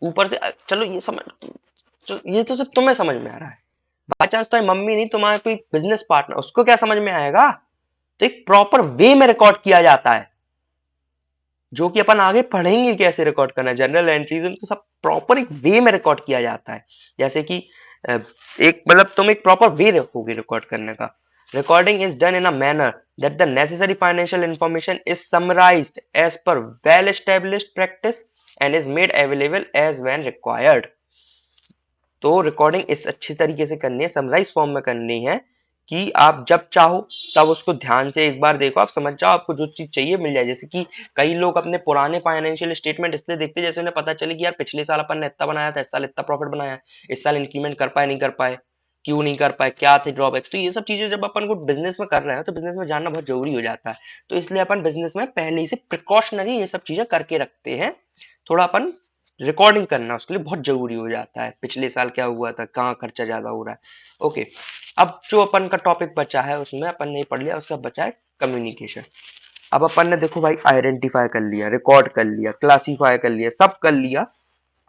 ऊपर से। चलो ये समझ, ये तो सिर्फ तुम्हें समझ में आ रहा है, बाई चांस तो मम्मी नहीं, तुम्हारा कोई बिजनेस पार्टनर, उसको क्या समझ में आएगा। तो एक प्रॉपर वे में रिकॉर्ड किया जाता है, जो कि अपन आगे पढ़ेंगे कैसे रिकॉर्ड करना है। जनरल एंट्रीज में तो सब प्रॉपर एक वे में रिकॉर्ड किया जाता है। जैसे कि एक मतलब तुम एक प्रॉपर वे रखोगे रिकॉर्ड करने का। Recording is done in a manner that the necessary financial information is summarised as per well established practice and is made available as when required. तो रिकॉर्डिंग इस अच्छी तरीके से करनी है, समराइज फॉर्म में करनी है, कि आप जब चाहो तब उसको ध्यान से एक बार देखो, आप समझ जाओ, आपको जो चीज चाहिए मिल जाए। जैसे कि कई लोग अपने पुराने फाइनेंशियल स्टेटमेंट इसलिए देखते हैं जैसे उन्हें पता चले कि यार पिछले साल अपन ने इतना बनाया था, इस साल इतना प्रॉफिट बनाया, इस साल इंक्रीमेंट कर पाए नहीं कर पाए, क्यों नहीं कर पाए, क्या थे ड्रॉबैक्स। तो ये सब चीजें जब अपन को बिजनेस में कर रहे हैं तो बिजनेस में जानना बहुत जरूरी हो जाता है। तो इसलिए अपन बिजनेस में पहले ही से प्रिकॉशनरी ये सब चीजें करके रखते हैं। थोड़ा अपन रिकॉर्डिंग करना उसके लिए बहुत जरूरी हो जाता है, पिछले साल क्या हुआ था, कहाँ खर्चा ज्यादा हो रहा है। ओके, अब जो अपन का टॉपिक बचा है उसमें अपन ने पढ़ लिया, उसका बचा है कम्युनिकेशन। अब अपन ने देखो भाई आइडेंटिफाई कर लिया, रिकॉर्ड कर लिया, क्लासीफाई कर लिया, सब कर लिया।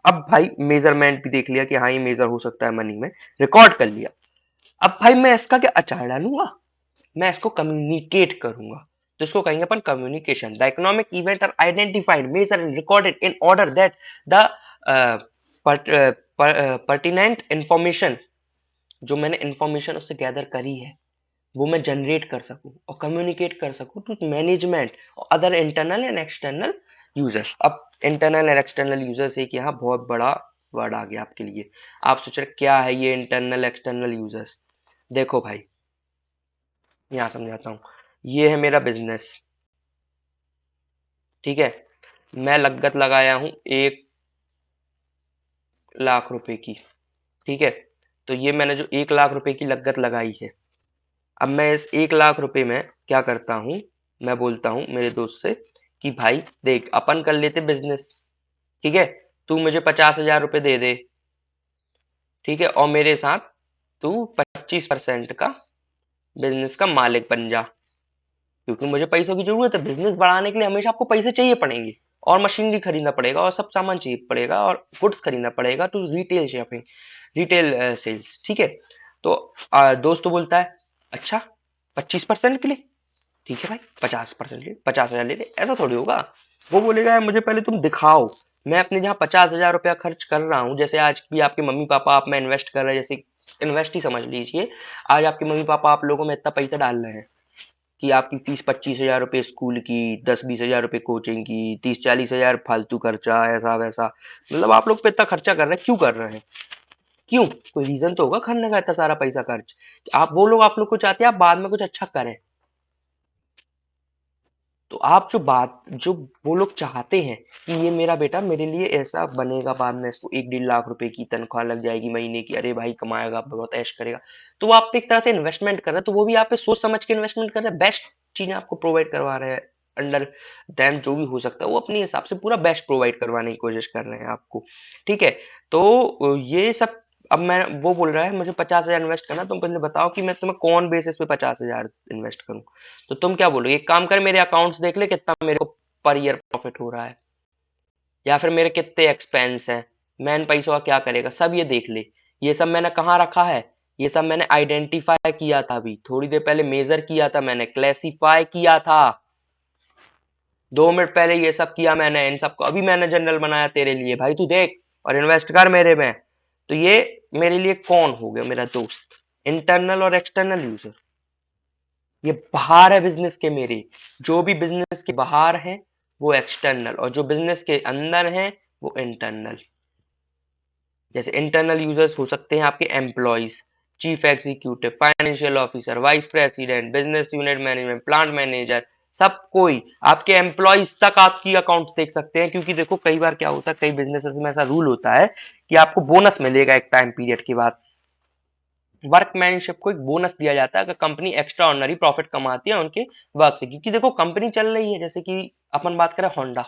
अब भाई मेजरमेंट भी देख लिया कि हाँ ये मेजर हो सकता है मनी में, रिकॉर्ड कर लिया। अब भाई मैं इसका क्या अचार डालूंगा, मैं इसको कम्युनिकेट करूंगा। तो इसको कहेंगे अपन communication. The economic event are identified, measured and recorded in order that the pertinent information, जो मैंने इंफॉर्मेशन उससे गैदर करी है वो मैं जनरेट कर सकूं और कम्युनिकेट कर सकूं टू मैनेजमेंट और other internal and external users. अब इंटरनल एंड एक्सटर्नल यूजर्स एक यहाँ बहुत बड़ा वर्ड आ गया आपके लिए। आप सोच रहे क्या है ये इंटरनल एक्सटर्नल यूजर्स। देखो भाई यहाँ समझाता हूँ, ये है मेरा बिजनेस, ठीक है, मैं लागत लगाया हूँ 1 लाख रुपए की, ठीक है। तो ये मैंने जो 1 लाख रुपए की लागत लगाई है, अब मैं इस 1 लाख रुपए में क्या करता हूँ, मैं बोलता हूँ मेरे दोस्त से कि भाई देख अपन कर लेते बिजनेस, ठीक है, तू मुझे 50,000 रुपए दे दे, ठीक है, और मेरे साथ तू 25% का बिजनेस का मालिक बन जा, क्योंकि मुझे पैसों की जरूरत है। बिजनेस बढ़ाने के लिए हमेशा आपको पैसे चाहिए पड़ेंगे, और मशीनरी खरीदना पड़ेगा, और सब सामान चाहिए पड़ेगा, और गुड्स खरीदना पड़ेगा to retail shopping, retail sales, ठीक है। तो दोस्त तो बोलता है अच्छा 25% के लिए, ठीक है भाई 50% ले, 50,000 ले ले, ऐसा थोड़ी होगा। वो बोलेगा यार मुझे पहले तुम दिखाओ, मैं अपने जहाँ 50,000 रुपया खर्च कर रहा हूँ, जैसे आज भी आपके मम्मी पापा आप में इन्वेस्ट कर रहे हैं, जैसे इन्वेस्ट ही समझ लीजिए। आज आपके मम्मी पापा आप लोगों में इतना पैसा डाल रहे हैं कि आपकी फीस 25,000 रुपये स्कूल की, 10-20 हजार रुपये कोचिंग की, 30-40 हजार फालतू खर्चा, ऐसा वैसा, मतलब आप लोग पे इतना खर्चा कर रहे हैं, क्यों कर रहे हैं, क्यों, कोई रीजन तो होगा करने का इतना सारा पैसा खर्च। आप वो लोग आप लोग को चाहते हैं आप बाद में कुछ अच्छा करें। तो आप जो बात जो वो लोग चाहते हैं कि ये मेरा बेटा मेरे लिए ऐसा बनेगा, बाद में इसको 1-1.5 लाख रुपए की तनख्वाह लग जाएगी महीने की, अरे भाई कमाएगा बहुत ऐश करेगा, तो वो आप पे एक तरह से इन्वेस्टमेंट कर रहे हैं, तो वो भी आप पे सोच समझ के इन्वेस्टमेंट कर रहे हैं, बेस्ट चीजें आपको प्रोवाइड करवा रहे हैं, अंडर दैम जो भी हो सकता है वो अपने हिसाब से पूरा बेस्ट प्रोवाइड करवाने की कोशिश कर रहे हैं आपको, ठीक है। तो ये सब, अब मैं वो बोल रहा है मुझे 50,000 इन्वेस्ट करना, तुम पहले बताओ कि मैं तुम्हें कौन बेसिस पे 50,000 इन्वेस्ट करूं। तो तुम क्या बोलोगे, एक काम कर मेरे अकाउंट्स देख ले कितना मेरे को पर ईयर प्रॉफिट हो रहा है, या फिर मेरे कितने एक्सपेंस हैं, मैं इन पैसों का क्या करेगा, सब ये देख ले। ये सब मैंने कहाँ रखा है, ये सब मैंने आइडेंटिफाई किया था, अभी थोड़ी देर पहले मेजर किया था मैंने, क्लासिफाई किया था, 2 मिनट पहले ये सब किया मैंने, इन सबको अभी मैंने जनरल बनाया तेरे लिए, भाई तू देख और इन्वेस्ट कर मेरे में। तो ये मेरे लिए कौन हो गया मेरा दोस्त, इंटरनल और एक्सटर्नल यूजर, ये बाहर है बिजनेस के मेरे, जो भी बिजनेस के बाहर है वो एक्सटर्नल, और जो बिजनेस के अंदर हैं वो इंटरनल। जैसे इंटरनल यूजर्स हो सकते हैं आपके employees, chief executive, financial officer, vice president, business unit management, plant manager, सब कोई, आपके एम्प्लॉइज तक आपकी अकाउंट देख सकते हैं। क्योंकि देखो कई बार क्या होता है, कई बिजनेसेस में ऐसा रूल होता है कि आपको बोनस मिलेगा एक टाइम पीरियड के बाद, वर्कमैनशिप को एक बोनस दिया जाता है अगर कंपनी एक्स्ट्रा ऑर्डिनरी प्रॉफिट कमाती है उनके वर्क से। क्योंकि देखो कंपनी चल रही है, जैसे कि अपन बात करें होंडा,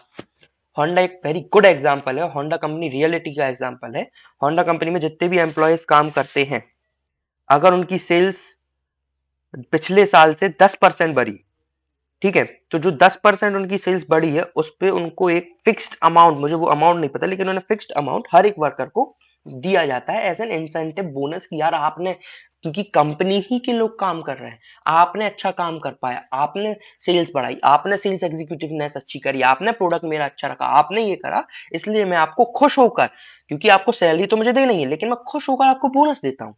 होंडा एक वेरी गुड एग्जांपल है, होंडा कंपनी रियलिटी का एग्जांपल है। होंडा कंपनी में जितने भी एम्प्लॉयज काम करते हैं, अगर उनकी सेल्स पिछले साल से 10% बढ़ी, ठीक है, तो जो 10% उनकी सेल्स बढ़ी है उस पे उनको एक फिक्स्ड अमाउंट, मुझे वो अमाउंट नहीं पता, लेकिन उन्हें फिक्स्ड अमाउंट हर एक वर्कर को दिया जाता है एज एन इंसेंटिव बोनस कि यार आपने, क्योंकि कंपनी ही के लोग काम कर रहे हैं, आपने अच्छा काम कर पाया, आपने सेल्स बढ़ाई, आपने सेल्स एग्जीक्यूटिवनेस अच्छी करी, आपने प्रोडक्ट मेरा अच्छा रखा, आपने ये करा, इसलिए मैं आपको खुश होकर, क्योंकि आपको सैलरी तो मुझे देनी है लेकिन मैं खुश होकर आपको बोनस देता हूँ।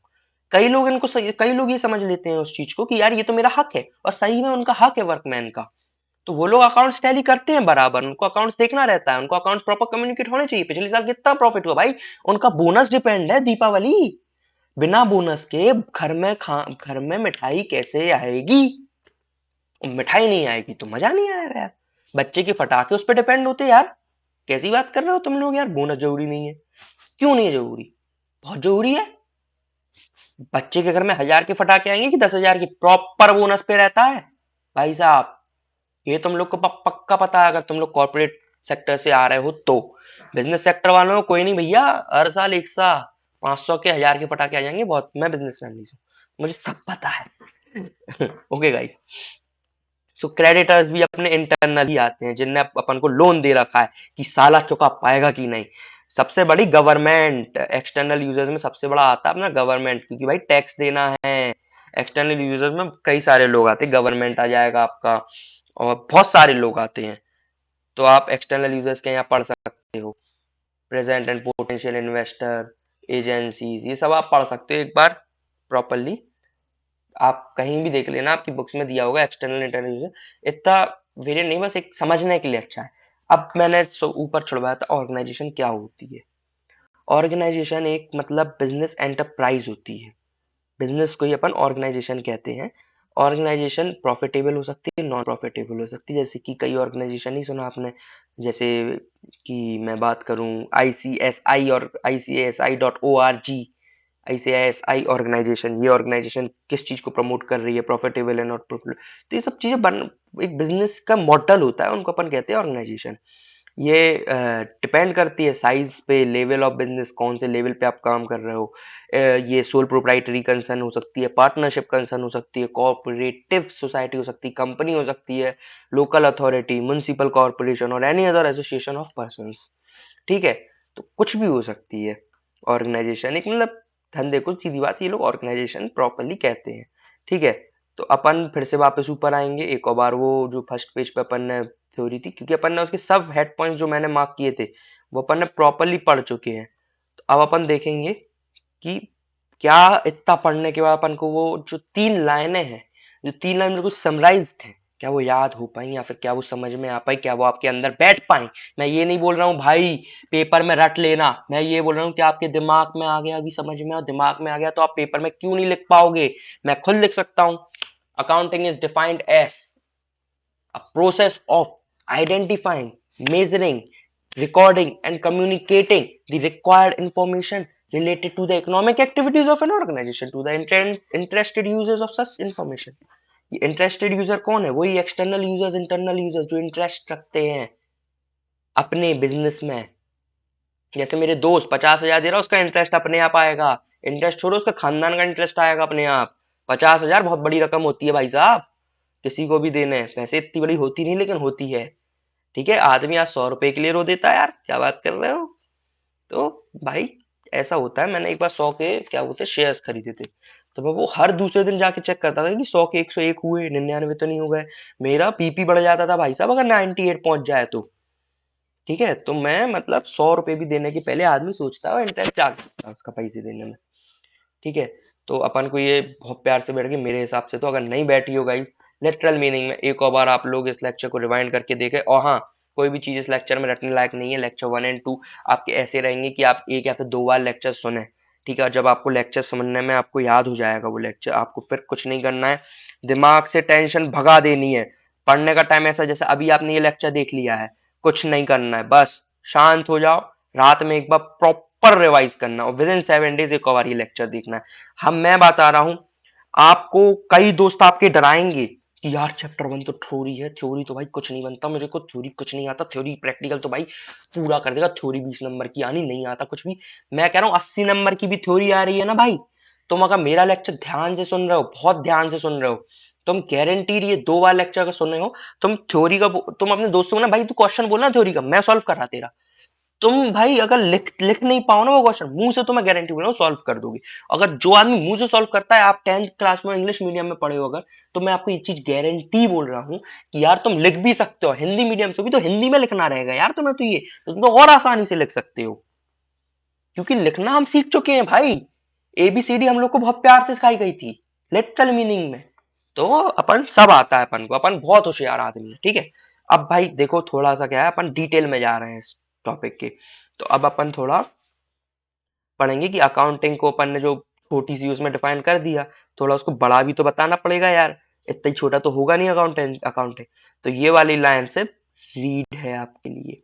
कई लोग ये समझ लेते हैं उस चीज को कि यार ये तो मेरा हक है, और सही में उनका हक है वर्कमैन का। तो वो लोग अकाउंट्स टैली करते हैं बराबर, उनको अकाउंट्स देखना रहता है, उनको अकाउंट्स प्रॉपर कम्युनिकेट होने चाहिए, पिछले साल कितना प्रॉफिट हुआ भाई, उनका बोनस डिपेंड है। दीपावली, बिना बोनस के घर में मिठाई कैसे आएगी? मिठाई नहीं आएगी तो मजा नहीं आएगा यार। बच्चे के फटाके उस पर डिपेंड होते हैं यार। कैसी बात कर रहे हो तुम लोग यार, बोनस जरूरी नहीं है। क्यों नहीं है जरूरी? बहुत जरूरी है। बच्चे के घर में 1000 के फटाके आएंगे कि 10,000 की, प्रॉपर बोनस पे रहता है भाई साहब। ये तुम लोग को पक्का पता है, अगर तुम लोग कॉर्पोरेट सेक्टर से आ रहे हो तो। बिजनेस सेक्टर वालों को कोई नहीं भैया, हर साल 500 के 1000 के पटाखे आ जाएंगे, बहुत, मैं बिजनेस फैमिली से हूं, मुझे सब पता है। ओके गाइस, सो क्रेडिटर्स भी अपने इंटरनल ही आते हैं, जिनने अपन को लोन दे रखा है कि साला चुका पाएगा कि नहीं। सबसे बड़ी गवर्नमेंट, एक्सटर्नल यूजर्स में सबसे बड़ा आता है अपना गवर्नमेंट, क्योंकि भाई टैक्स देना है। एक्सटर्नल यूजर्स में कई सारे लोग आते हैं, गवर्नमेंट आ जाएगा आपका, और बहुत सारे लोग आते हैं। तो आप एक्सटर्नल यूजर्स के यहाँ पढ़ सकते हो, present and potential investor, agencies, ये सब आप पढ़ सकते हो एक बार प्रॉपरली। आप कहीं भी देख लेना, आपकी बुक्स में दिया होगा एक्सटर्नल इंटरनल यूजर। इतना वेरिएंट नहीं, बस एक समझने के लिए अच्छा है। अब मैंने ऊपर छुड़वाया था ऑर्गेनाइजेशन क्या होती है। ऑर्गेनाइजेशन एक मतलब बिजनेस एंटरप्राइज होती है, बिजनेस को ही अपन ऑर्गेनाइजेशन कहते हैं। ऑर्गेनाइजेशन प्रॉफिटेबल हो सकती है, नॉन प्रॉफिटेबल हो सकती है। जैसे कि कई ऑर्गेनाइजेशन ही सुना आपने, जैसे कि मैं बात करूं ICSI और ICSI.org, ICSI ऑर्गेनाइजेशन, ये ऑर्गेनाइजेशन किस चीज को प्रमोट कर रही है, प्रॉफिटेबल है नॉट प्रॉफिटेबल, तो ये सब चीजें एक बिजनेस का मॉडल होता है, उनको अपन कहते हैं ऑर्गेनाइजेशन। ये डिपेंड करती है साइज पे, लेवल ऑफ बिजनेस, कौन से लेवल पे आप काम कर रहे हो। ये सोल प्रोप्राइटरी कंसर्न हो सकती है, पार्टनरशिप कंसर्न हो सकती है, कोऑपरेटिव सोसाइटी हो सकती है, कंपनी हो सकती है, लोकल अथॉरिटी, म्युनिसिपल कॉर्पोरेशन और any other association of persons. ठीक है, तो कुछ भी हो सकती है ऑर्गेनाइजेशन, एक मतलब धंधे को सीधी बात ये लोग ऑर्गेनाइजेशन प्रॉपरली कहते हैं। ठीक है, तो अपन फिर से वापस ऊपर आएंगे एक और बार, वो जो फर्स्ट पेज पे अपन ने थ्योरी थी, क्योंकि अपन ने उसके सब हेड पॉइंट्स जो मैंने मार्क किए थे वो अपन ने प्रॉपरली पढ़ चुके हैं। तो अब अपन देखेंगे कि क्या इतना पढ़ने के बाद अपन को वो जो 3 लाइनें हैं, जो 3 लाइन बिल्कुल समराइज्ड है, क्या वो याद हो पाई, या फिर क्या वो समझ में आ पाई, क्या वो आपके अंदर बैठ पाई। मैं ये नहीं बोल रहा हूँ भाई पेपर में रट लेना, मैं ये बोल रहा हूँ कि आपके दिमाग में आ गया, अभी समझ में, और दिमाग में आ गया तो आप पेपर में क्यों नहीं लिख पाओगे, मैं खुद लिख सकता हूँ। Accounting is defined as a process of identifying, measuring, recording and communicating the required information related to the economic activities of an organization to the interested users of such information. ये इंटरेस्टेड यूजर कौन है? वही external users, internal users जो interest रखते हैं अपने business में। जैसे मेरे दोस्त 50,000 दे रहा, उसका इंटरेस्ट अपने आप आएगा, इंटरेस्ट छोड़ो उसका खानदान का इंटरेस्ट आएगा अपने आप। 50,000 बहुत बड़ी रकम होती है भाई साहब, किसी को भी देने पैसे, इतनी बड़ी होती नहीं लेकिन होती है। ठीक है, आदमी आज 100 रुपए के लिए रो देता है यार, क्या बात कर रहे हो? तो भाई ऐसा होता है, मैंने एक बार 100 के क्या बोलते शेयर्स खरीदे थे, तो मैं वो हर दूसरे दिन जाके चेक करता था कि 100 के 101 हुए, 99 तो नहीं हो गए। मेरा पीपी बढ़ जाता था भाई साहब अगर 98 पहुंच जाए तो। ठीक है, तो मैं मतलब 100 रुपए भी देने के पहले आदमी सोचता है और इंटरेस्ट आ सकता है उसका पैसे देने में। ठीक है, तो अपन को ये बहुत प्यार से बैठ के, मेरे हिसाब से तो अगर नहीं बैठी हो गाइस लिटरल मीनिंग में, एक और बार आप लोग इस लेक्चर को रिवाइंड करके देखें। और हाँ, कोई भी चीज इस लेक्चर में रटने लायक नहीं है। लेक्चर 1 एंड 2 आपके ऐसे रहेंगे कि आप एक या फिर 2 बार लेक्चर सुने, ठीक है। जब आपको लेक्चर समझने में आपको याद हो जाएगा वो लेक्चर, आपको फिर कुछ नहीं करना है, दिमाग से टेंशन भगा देनी है। पढ़ने का टाइम ऐसा, जैसे अभी आपने ये लेक्चर देख लिया है, कुछ नहीं करना है, बस शांत हो जाओ, रात में एक बार प्रॉपर रिवाइज करना और विद इन 7 डेज एक और ये लेक्चर देखना है। मैं बता रहा हूं, आपको कई दोस्त आपके डराएंगे कि यार चैप्टर 1 तो थ्योरी है, थ्योरी तो भाई कुछ नहीं बनता, मुझे को थ्योरी कुछ नहीं आता, थ्योरी प्रैक्टिकल तो भाई पूरा कर देगा, थ्योरी 20 नंबर की आनी, नहीं आता कुछ भी। मैं कह रहा हूँ 80 नंबर की भी थ्योरी आ रही है ना भाई। तुम अगर मेरा लेक्चर ध्यान से सुन रहे हो, बहुत ध्यान से सुन रहे हो, तुम गारंटीड ये 2 बार लेक्चर अगर सुन रहे हो, तुम थ्योरी का, तुम अपने दोस्तों को ना भाई तू क्वेश्चन बोलना थ्योरी का, मैं सॉल्व कर रहा तेरा, तुम भाई अगर लिख लिख नहीं पाओ ना वो क्वेश्चन, मुंह से तो मैं गारंटी बोल रहा हूँ सॉल्व कर दोगे। अगर जो आदमी मुंह से सॉल्व करता है, आप 10th क्लास में इंग्लिश मीडियम में पढ़े हो अगर, तो मैं आपको ये चीज गारंटी बोल रहा हूँ कि यार तुम लिख भी सकते हो, हिंदी मीडियम से भी तो हिंदी में लिखना रहेगा यार तुम्हें, तो ये तो तुम तो और आसानी से लिख सकते हो, क्योंकि लिखना हम सीख चुके हैं भाई। एबीसीडी हम लोग को बहुत प्यार से सिखाई गई थी, लिटरल मीनिंग में। तो अपन सब आता है, अपन को, अपन बहुत होशियार आदमी है, ठीक है। अब भाई देखो थोड़ा सा क्या है, अपन डिटेल में जा रहे हैं इस टॉपिक के। तो अब अपन थोड़ा पढ़ेंगे कि अकाउंटिंग को अपन ने जो छोटी सी उसमें डिफाइन कर दिया, थोड़ा उसको बड़ा भी तो बताना पड़ेगा यार, इतना ही छोटा तो होगा नहीं अकाउंटेंट अकाउंटिंग। तो ये वाली लाइन से रीड है आपके लिए,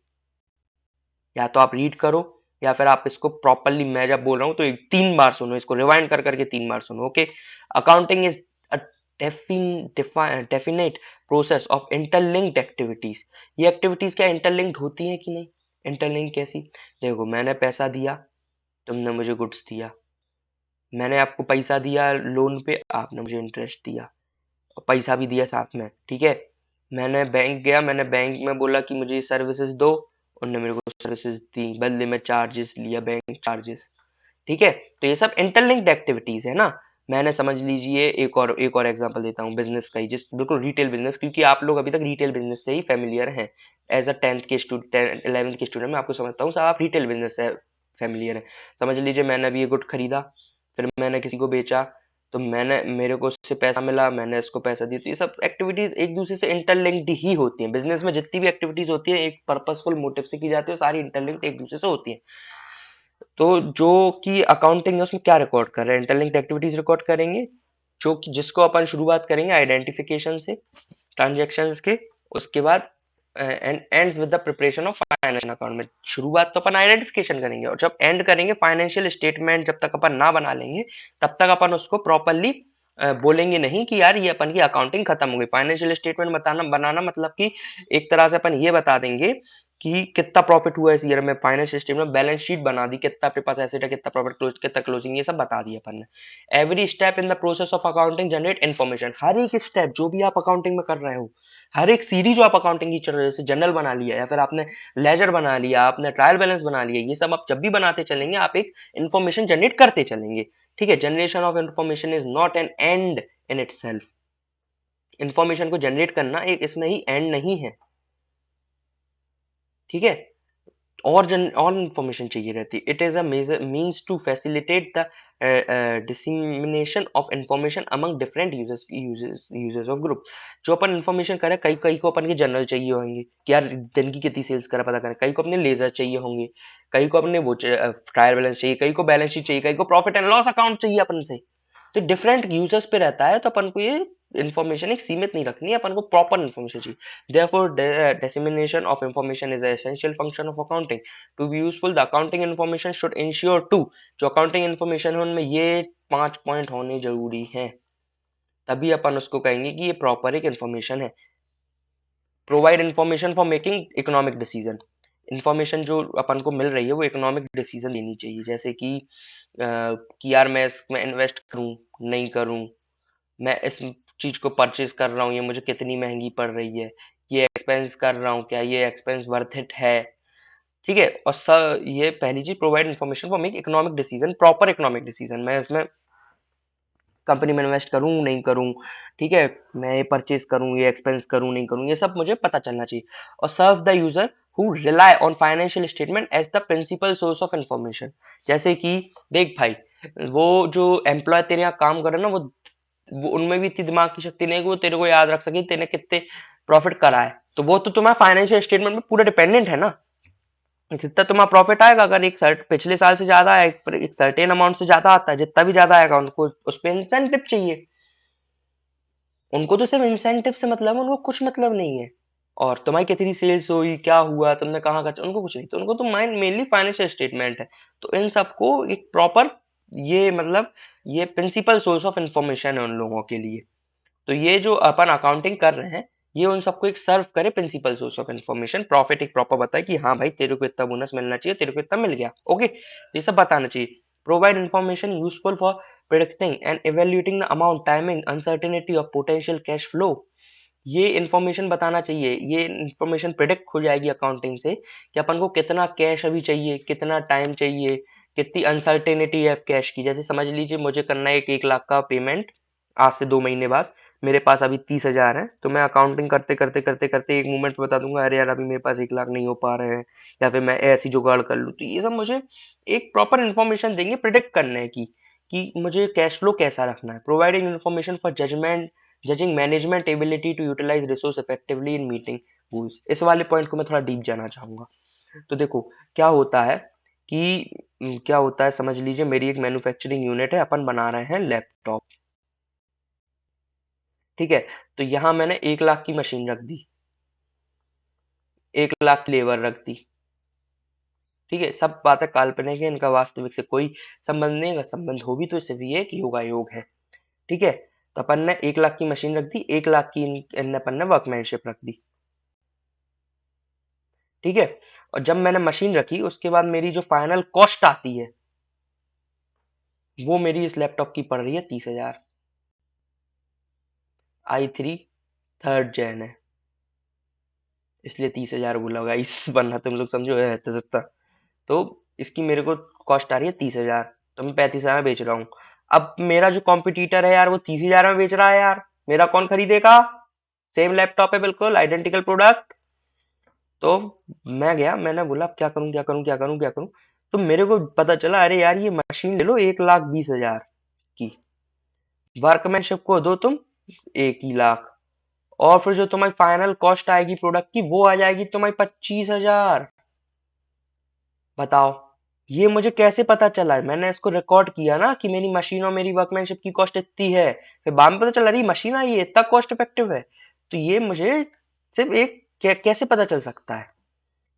या तो आप रीड करो या फिर आप इसको प्रॉपरली, मैं जब बोल रहा हूँ तो 3 बार सुनो, इसको रिवाइंड कर करके 3 बार सुनो, okay. Accounting is a definite process of interlinked activities. ये एक्टिविटीज क्या इंटरलिंक्ड होती हैं कि नहीं? इंटरलिंक कैसी? देखो, मैंने पैसा दिया, तुमने मुझे गुड्स दिया, मैंने आपको पैसा दिया लोन पे, आपने मुझे इंटरेस्ट दिया और पैसा भी दिया साथ में, ठीक है। मैंने बैंक गया, मैंने बैंक में बोला कि मुझे सर्विसेज दो, उन्होंने मेरे को सर्विसेज दी, बदले में चार्जेस लिया, बैंक चार्जेस, ठीक है। तो ये सब इंटरलिंक्ड एक्टिविटीज है ना। मैंने, समझ लीजिए, एक और एग्जांपल देता हूँ बिजनेस का ही, जिस बिल्कुल रिटेल बिजनेस, क्योंकि आप लोग अभी तक रिटेल बिजनेस से ही फेमिलियर हैं। एज अ 11th के स्टूडेंट मैं आपको समझता हूँ, सब आप रिटेल बिजनेस से फेमिलियर हैं। समझ लीजिए मैंने अभी ये गुड खरीदा, फिर मैंने किसी को बेचा, तो मैंने, मेरे को उससे पैसा मिला, मैंने इसको पैसा दिया, तो ये सब एक्टिविटीज एक दूसरे से इंटरलिंक्ड ही होती हैं। बिजनेस में जितनी भी एक्टिविटीज होती है एक पर्पसफुल मोटिव से की जाती है, सारी इंटरलिंक्ड एक दूसरे से होती हैं। तो जो कि अकाउंटिंग है उसमें क्या रिकॉर्ड कर रहे हैं, इंटरलिंक्ड एक्टिविटीज रिकॉर्ड करेंगे, जो कि जिसको अपन शुरुआत करेंगे आइडेंटिफिकेशन से ट्रांजैक्शंस के, उसके बाद and ends with the preparation of financial account में। शुरुआत तो अपन आइडेंटिफिकेशन करेंगे और जब एंड करेंगे फाइनेंशियल स्टेटमेंट, जब तक अपन ना बना लेंगे तब तक अपन उसको प्रॉपरली बोलेंगे नहीं कि यार ये अपन की अकाउंटिंग खत्म हो गई। फाइनेंशियल स्टेटमेंट बताना बनाना मतलब कि एक तरह से अपन ये बता देंगे कि कितना प्रॉफिट हुआ इस ईयर में, फाइनेंशियल स्टेटमेंट बैलेंस शीट बना दी, कितना अपने पास एसेट है, कितना प्रॉफिट, क्लोज कितना क्लोजिंग, ये सब बता दिया अपन ने। Every step in the process of accounting generate information. हर एक स्टेप जो भी आप अकाउंटिंग में कर रहे हो, हर एक सीरीज जो आप अकाउंटिंग की चल रही है, जैसे जनरल बना लिया या फिर आपने लेजर बना लिया, आपने ट्रायल बैलेंस बना लिया, ये सब आप जब भी बनाते चलेंगे आप एक इन्फॉर्मेशन जनरेट करते चलेंगे, ठीक है। Generation of information is not an and in itself. Information को जनरेट करना एक इसमें ही एंड नहीं है, ठीक है। और इंफॉर्मेशन चाहिए रहती है। It is a means to facilitate the dissemination of information among different users users of group. जो अपन इंफॉर्मेशन करें, कई कई को अपन के जनरल चाहिए होंगे कि यार दिन की कितनी सेल्स करा पता करें, कई को अपने लेजर चाहिए होंगे, कई को अपने वो ट्रायल बैलेंस चाहिए, कई को बैलेंस शीट चाहिए, कई को प्रॉफिट एंड लॉस अकाउंट चाहिए अपन से। तो डिफरेंट यूजर्स पे रहता है, तो अपन को ये इन्फॉर्मेशन एक सीमित नहीं रखनी है, अपन को प्रॉपर इन्फॉर्मेशन चाहिए। Therefore, the dissemination of information is an essential function of accounting. To be useful, the accounting information should ensure two, जो accounting information है उनमें ये 5 पॉइंट होने जरूरी हैं, तभी अपन उसको कहेंगे कि ये प्रॉपर एक इंफॉर्मेशन है। Provide information for making economic decision. Information जो अपन को मिल रही है वो इकोनॉमिक डिसीजन लेनी चाहिए, जैसे कि यार मैं इसमें इन्वेस्ट करूं नहीं करूं, मैं इस चीज को परचेज कर रहा हूँ, ये मुझे कितनी महंगी पड़ रही है, ये एक्सपेंस कर रहा हूँ, क्या ये एक्सपेंस वर्थ इट है, ठीक है। और सर ये पहली चीज, provide information for make economic decision, proper economic decision, मैं इसमें कंपनी में इन्वेस्ट करूं नहीं करूं, ठीक है, मैं ये परचेज करूं, ये एक्सपेंस करूं नहीं करूं, ये सब मुझे पता चलना चाहिए। और serve the user who rely on financial statement as the principal source of information. जैसे कि देख भाई, वो जो एम्प्लॉय तेरे यहाँ काम कर रहे हैं ना, वो उनमें भी इतनी दिमाग की शक्ति नहीं है कि वो तेरे को याद रख सके तेने कितने प्रॉफिट करा है, तो वो तो तुम्हारा फाइनेंशियल स्टेटमेंट में पूरा डिपेंडेंट है ना। जितना तुम्हारा प्रॉफिट आएगा, अगर एक सर्ट पिछले साल से ज्यादा है, एक सर्टेन अमाउंट से ज्यादा आता है, जितना भी ज्यादा आएगा उनको उस पर इंसेंटिव चाहिए। उनको तो सिर्फ इंसेंटिव से मतलब है, उनको कुछ मतलब नहीं है। और तुम्हारी कितनी सेल्स हुई, क्या हुआ, तुमने कहाँ खर्चा, उनको कुछ नहीं। तो उनको तो मेनली फाइनेंशियल स्टेटमेंट है। तो इन सबको एक प्रॉपर, ये मतलब ये प्रिंसिपल सोर्स ऑफ इंफॉर्मेशन है उन लोगों के लिए। तो ये जो अपन अकाउंटिंग कर रहे हैं, ये उन सबको एक सर्व करे principal source of information. Profit एक प्रॉपर बताए कि हाँ भाई तेरे को इतना बोनस मिलना चाहिए, तेरे को इतना मिल गया, ओके, ये सब बताना चाहिए। Provide information useful for predicting and evaluating the amount, timing, uncertainty of potential cash flow. ये इन्फॉर्मेशन बताना चाहिए। ये इन्फॉर्मेशन प्रिडिक्ट हो जाएगी अकाउंटिंग से कि अपन को कितना कैश अभी चाहिए, कितना टाइम चाहिए, कितनी अनसर्टेनिटी है कैश की। जैसे समझ लीजिए मुझे करना है एक 1 लाख का पेमेंट आज से 2 महीने बाद, मेरे पास अभी 30,000 है, तो मैं अकाउंटिंग करते करते करते करते एक मोमेंट पे बता दूंगा, अरे यार अभी मेरे पास 1 लाख नहीं हो पा रहे हैं, या फिर मैं ऐसी जुगाड़ कर लूँ। तो ये सब मुझे एक प्रॉपर इन्फॉर्मेशन देंगे प्रिडिक्ट करने की, कि मुझे कैश फ्लो कैसा रखना है। Providing information for judgement, judging management ability to utilise resource effectively in meeting goals. इस वाले पॉइंट को मैं थोड़ा डीप जाना चाहूंगा। तो देखो क्या होता है कि क्या होता है, समझ लीजिए मेरी एक मैन्युफैक्चरिंग यूनिट है, अपन बना रहे हैं लैपटॉप, ठीक है। तो यहाँ मैंने 1 लाख की मशीन रख दी, 1 लाख की लेबर रख दी, ठीक है। सब बातें काल्पनिक है, इनका वास्तविक से कोई संबंध नहीं है। अगर संबंध हो भी तो सिर्फ ये एक योगायोग है, ठीक है। तो अपन ने 1 लाख की मशीन रख दी, 1 लाख की अपन ने वर्कमैनशिप रख दी, ठीक है। और जब मैंने मशीन रखी उसके बाद मेरी जो फाइनल कॉस्ट आती है, वो मेरी इस लैपटॉप की पड़ रही है 30,000। i3 3rd जेन है, इसलिए 30,000 बोला होगा इस, वरना तुम लोग समझो है तो सस्ता। तो इसकी मेरे को कॉस्ट आ रही है 30,000, तो मैं 35,000 में बेच रहा हूँ। अब मेरा जो कॉम्पिटिटर है यार वो 30,000 में बेच रहा है यार, मेरा कौन खरीदेगा? सेम लैपटॉप है, बिल्कुल आइडेंटिकल प्रोडक्ट। तो मैं गया, मैंने बोला अब क्या करूं क्या करूं क्या करूं क्या करूं। तो मेरे को पता चला, अरे यार ये मशीन ले लो 1,20,000 की, वर्कमैनशिप को दो तुम 1 ही लाख, और फिर जो तुम्हारी फाइनल कॉस्ट आएगी प्रोडक्ट की वो आ जाएगी तुम्हारी 25,000। बताओ, ये मुझे कैसे पता चला? मैंने इसको रिकॉर्ड किया ना कि मेरी मशीन और मेरी वर्कमैनशिप की कॉस्ट इतनी है, फिर बाद में पता चला रही मशीन आई है इतना कॉस्ट इफेक्टिव है। तो ये मुझे सिर्फ एक कैसे पता चल सकता है?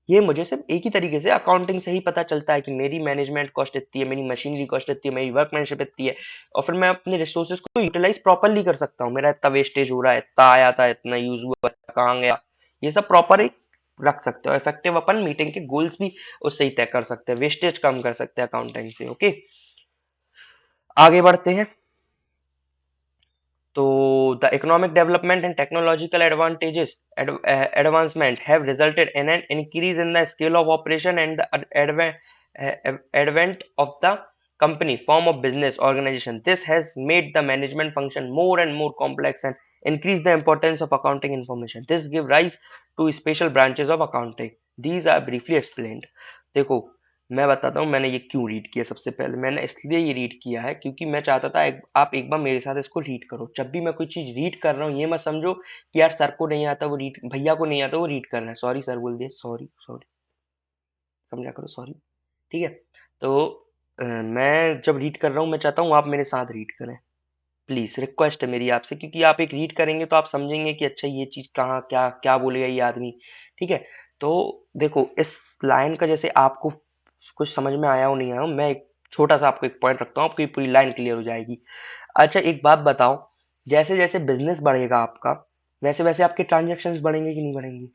ये मुझे सिर्फ एक ही तरीके से अकाउंटिंग से ही पता चलता है कि मेरी मैनेजमेंट कॉस्ट इतनी है, मेरी मशीन की कॉस्ट इतनी है, मेरी वर्कमैनशिप इतनी है। और फिर मैं अपने रिसोर्सेज को यूटिलाइज प्रॉपरली कर सकता हूँ। मेरा इतना वेस्टेज हो रहा है, इतना आया था, इतना यूज हुआ, कहाँ गया, ये सब प्रॉपर एक रख सकते हो। इफेक्टिव अपन मीटिंग के गोल्स भी उससे ही तय कर सकते हैं, वेस्टेज कम कर सकते हैं अकाउंटिंग से, ओके। आगे बढ़ते हैं। So the economic development and technological advancement have resulted in an increase in the scale of operation and the advent of the company form of business organization. This has made the management function more and more complex and increased the importance of accounting information. This give rise to special branches of accounting. These are briefly explained. देखो मैं बताता हूँ मैंने ये क्यों read किया। सबसे पहले मैंने इसलिए ये रीड किया है क्योंकि मैं चाहता था आप एक बार मेरे साथ इसको रीड करो। जब भी मैं कोई चीज रीड कर रहा हूँ ये मत समझो कि यार सर को नहीं आता वो रीड, भैया को नहीं आता वो रीड कर रहा है, सॉरी सर बोल दिए, सॉरी सॉरी, समझा करो, सॉरी, ठीक है। तो मैं जब रीड कर रहा हूँ मैं चाहता हूँ आप मेरे साथ रीड करें, प्लीज रिक्वेस्ट है मेरी आपसे, क्योंकि आप एक रीड करेंगे तो आप समझेंगे कि अच्छा ये चीज कहाँ क्या क्या बोलेगा ये आदमी, ठीक है। तो देखो इस लाइन का जैसे आपको कुछ समझ में आया हो नहीं आया हो, मैं एक छोटा सा आपको एक पॉइंट रखता हूँ, आपकी पूरी लाइन क्लियर हो जाएगी। अच्छा एक बात बताओ, जैसे जैसे बिजनेस बढ़ेगा आपका वैसे वैसे आपके ट्रांजेक्शन्स बढ़ेंगे कि नहीं बढ़ेंगे?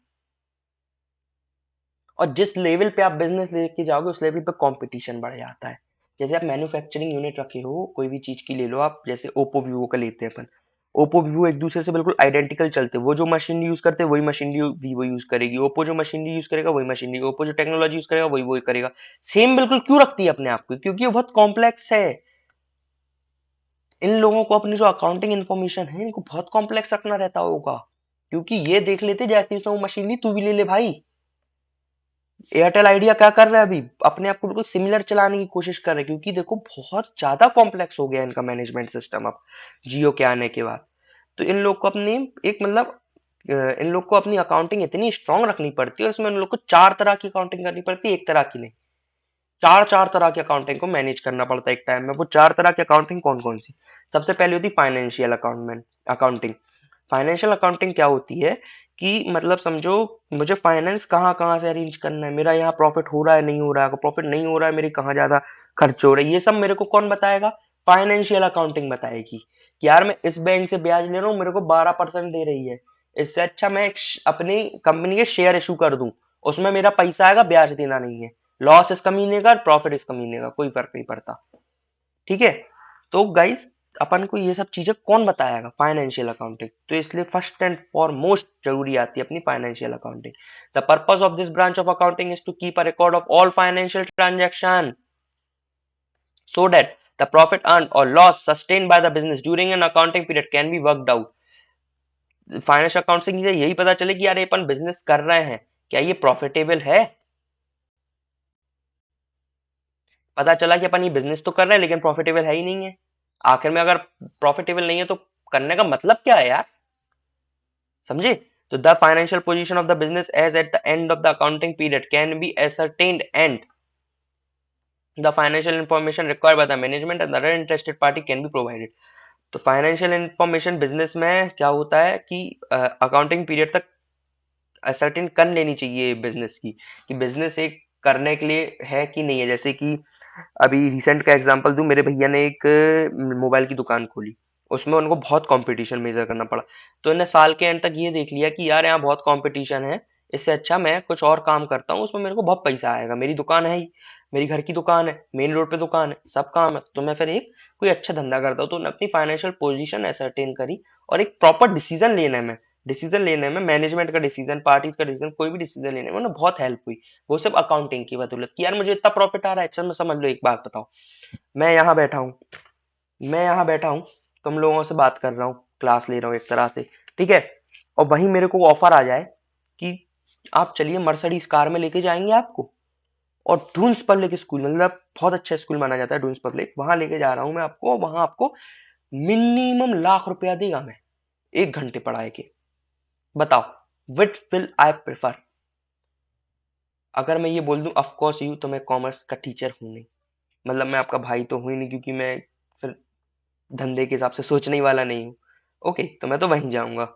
और जिस लेवल पे आप बिजनेस लेके जाओगे उस लेवल पे कंपटीशन बढ़ जाता है। जैसे आप मैन्युफैक्चरिंग यूनिट रखे हो कोई भी चीज की ले लो आप, जैसे ओप्पो वीवो का लेते हैं अपन, ओप्पो वीवो एक दूसरे से बिल्कुल आइडेंटिकल चलते हैं। वो जो मशीन यूज करते हैं वही मशीन वीवो यूज करेगी, ओप्पो जो मशीन यूज करेगा वही मशीन, ओप्पो जो टेक्नोलॉजी यूज करेगा वही वही करेगा। सेम बिल्कुल क्यों रखती है अपने आप को? क्योंकि वो बहुत कॉम्प्लेक्स है। इन लोगों को अपनी जो अकाउंटिंग इन्फॉर्मेशन है इनको बहुत कॉम्प्लेक्स रखना रहता होगा, क्योंकि ये देख लेते जैसे उसने वो मशीन ली तू भी ले ले भाई। एयरटेल आइडिया क्या कर रहा है अभी, अपने आप को बिल्कुल सिमिलर चलाने की कोशिश कर रहे हैं, क्योंकि देखो बहुत ज्यादा कॉम्प्लेक्स हो गया इनका मैनेजमेंट सिस्टम अब जियो के आने के बाद। तो इन लोग को अपनी एक मतलब इन लोग को अपनी अकाउंटिंग इतनी स्ट्रांग रखनी पड़ती है, उसमें इन लोग को 4 तरह की अकाउंटिंग करनी पड़ती है, एक तरह की नहीं। चार चार तरह की अकाउंटिंग को मैनेज करना पड़ता है एक टाइम में। वो 4 तरह की अकाउंटिंग कौन कौन सी? सबसे पहली होती फाइनेंशियल अकाउंटिंग। फाइनेंशियल अकाउंटिंग क्या होती है कि मतलब समझो, मुझे फाइनेंस कहाँ कहाँ से अरेंज करना है, मेरा यहाँ प्रॉफिट हो रहा है नहीं हो रहा है, अगर प्रॉफिट नहीं हो रहा है मेरी कहाँ ज्यादा खर्च हो रही है, ये सब मेरे को कौन बताएगा? फाइनेंशियल अकाउंटिंग बताएगी कि यार मैं इस बैंक से ब्याज ले रहा हूँ, मेरे को 12% दे रही है, इससे अच्छा मैं अपनी कंपनी के शेयर इशू कर दूं, उसमें मेरा पैसा आएगा, ब्याज देना नहीं है, लॉस इस कमीने का, प्रॉफिट इस कमीने का, कोई फर्क नहीं पड़ता। ठीक है? तो गाइस, अपन को ये सब चीजें कौन बताएगा? Financial accounting. तो इसलिए फर्स्ट एंड फॉरमोस्ट जरूरी आती है अपनी financial accounting. The purpose of this branch of accounting is to keep a record of all financial transaction so that the profit earned or loss sustained by the business during an accounting period can be worked out। Financial accounting से यही पता चले कि यार ये अपन business कर रहे हैं, क्या ये प्रॉफिटेबल है? पता चला कि अपन ये बिजनेस तो कर रहे हैं लेकिन प्रॉफिटेबल है ही नहीं है। आखिर में अगर प्रॉफिटेबल नहीं है तो करने का मतलब क्या है यार? समझे? तो the financial position of the business as at the end of the accounting period can be ascertained and the financial information required by the management and other interested party can be provided. तो financial information business में क्या होता है कि accounting period तक ascertain कर लेनी चाहिए बिजनेस की, कि बिजनेस एक करने के लिए है कि नहीं है। जैसे कि अभी रिसेंट का एग्जांपल दूं, मेरे भैया ने एक मोबाइल की दुकान खोली, उसमें उनको बहुत कंपटीशन मेजर करना पड़ा। तो इन्हें साल के एंड तक ये देख लिया कि यार यहाँ बहुत कंपटीशन है, इससे अच्छा मैं कुछ और काम करता हूँ, उसमें मेरे को बहुत पैसा आएगा, मेरी दुकान है ही, मेरी घर की दुकान है, मेन रोड पे दुकान है, सब काम है, तो मैं फिर एक कोई अच्छा धंधा करता हूँ। तो उन्होंने अपनी फाइनेंशियल पोजीशन एसरटेन करी और एक प्रॉपर डिसीजन लेने में मैनेजमेंट का डिसीजन, पार्टीज का डिसीजन, कोई भी डिसीजन लेने में उन्हें बहुत हेल्प हुई। वो सब अकाउंटिंग की बदौलत कि यार मुझे इतना प्रॉफिट आ रहा है। चल मैं समझ लो, एक बात बताओ, मैं यहाँ बैठा हूँ मैं यहाँ बैठा हूँ, तुम लोगों से बात कर रहा हूँ, क्लास ले रहा हूँ एक तरह से, ठीक है? और वहीं मेरे को ऑफर आ जाए कि आप चलिए मर्सिडीज कार में लेके जाएंगे आपको, और डून्स पब्लिक स्कूल, मतलब बहुत अच्छा स्कूल माना जाता है डून्स पब्लिक, वहां लेके जा रहा हूँ मैं आपको, वहां आपको मिनिमम लाख रुपया देगा मैं 1 घंटे पढ़ाए के। बताओ, विच विल आई प्रेफर? अगर मैं ये बोल दूं ऑफ कोर्स यू, तो मैं कॉमर्स का टीचर हूं नहीं, मतलब मैं आपका भाई तो हूं ही नहीं, क्योंकि मैं फिर धंधे के हिसाब से सोचने ही वाला नहीं हूँ। ओके, तो मैं तो वहीं जाऊंगा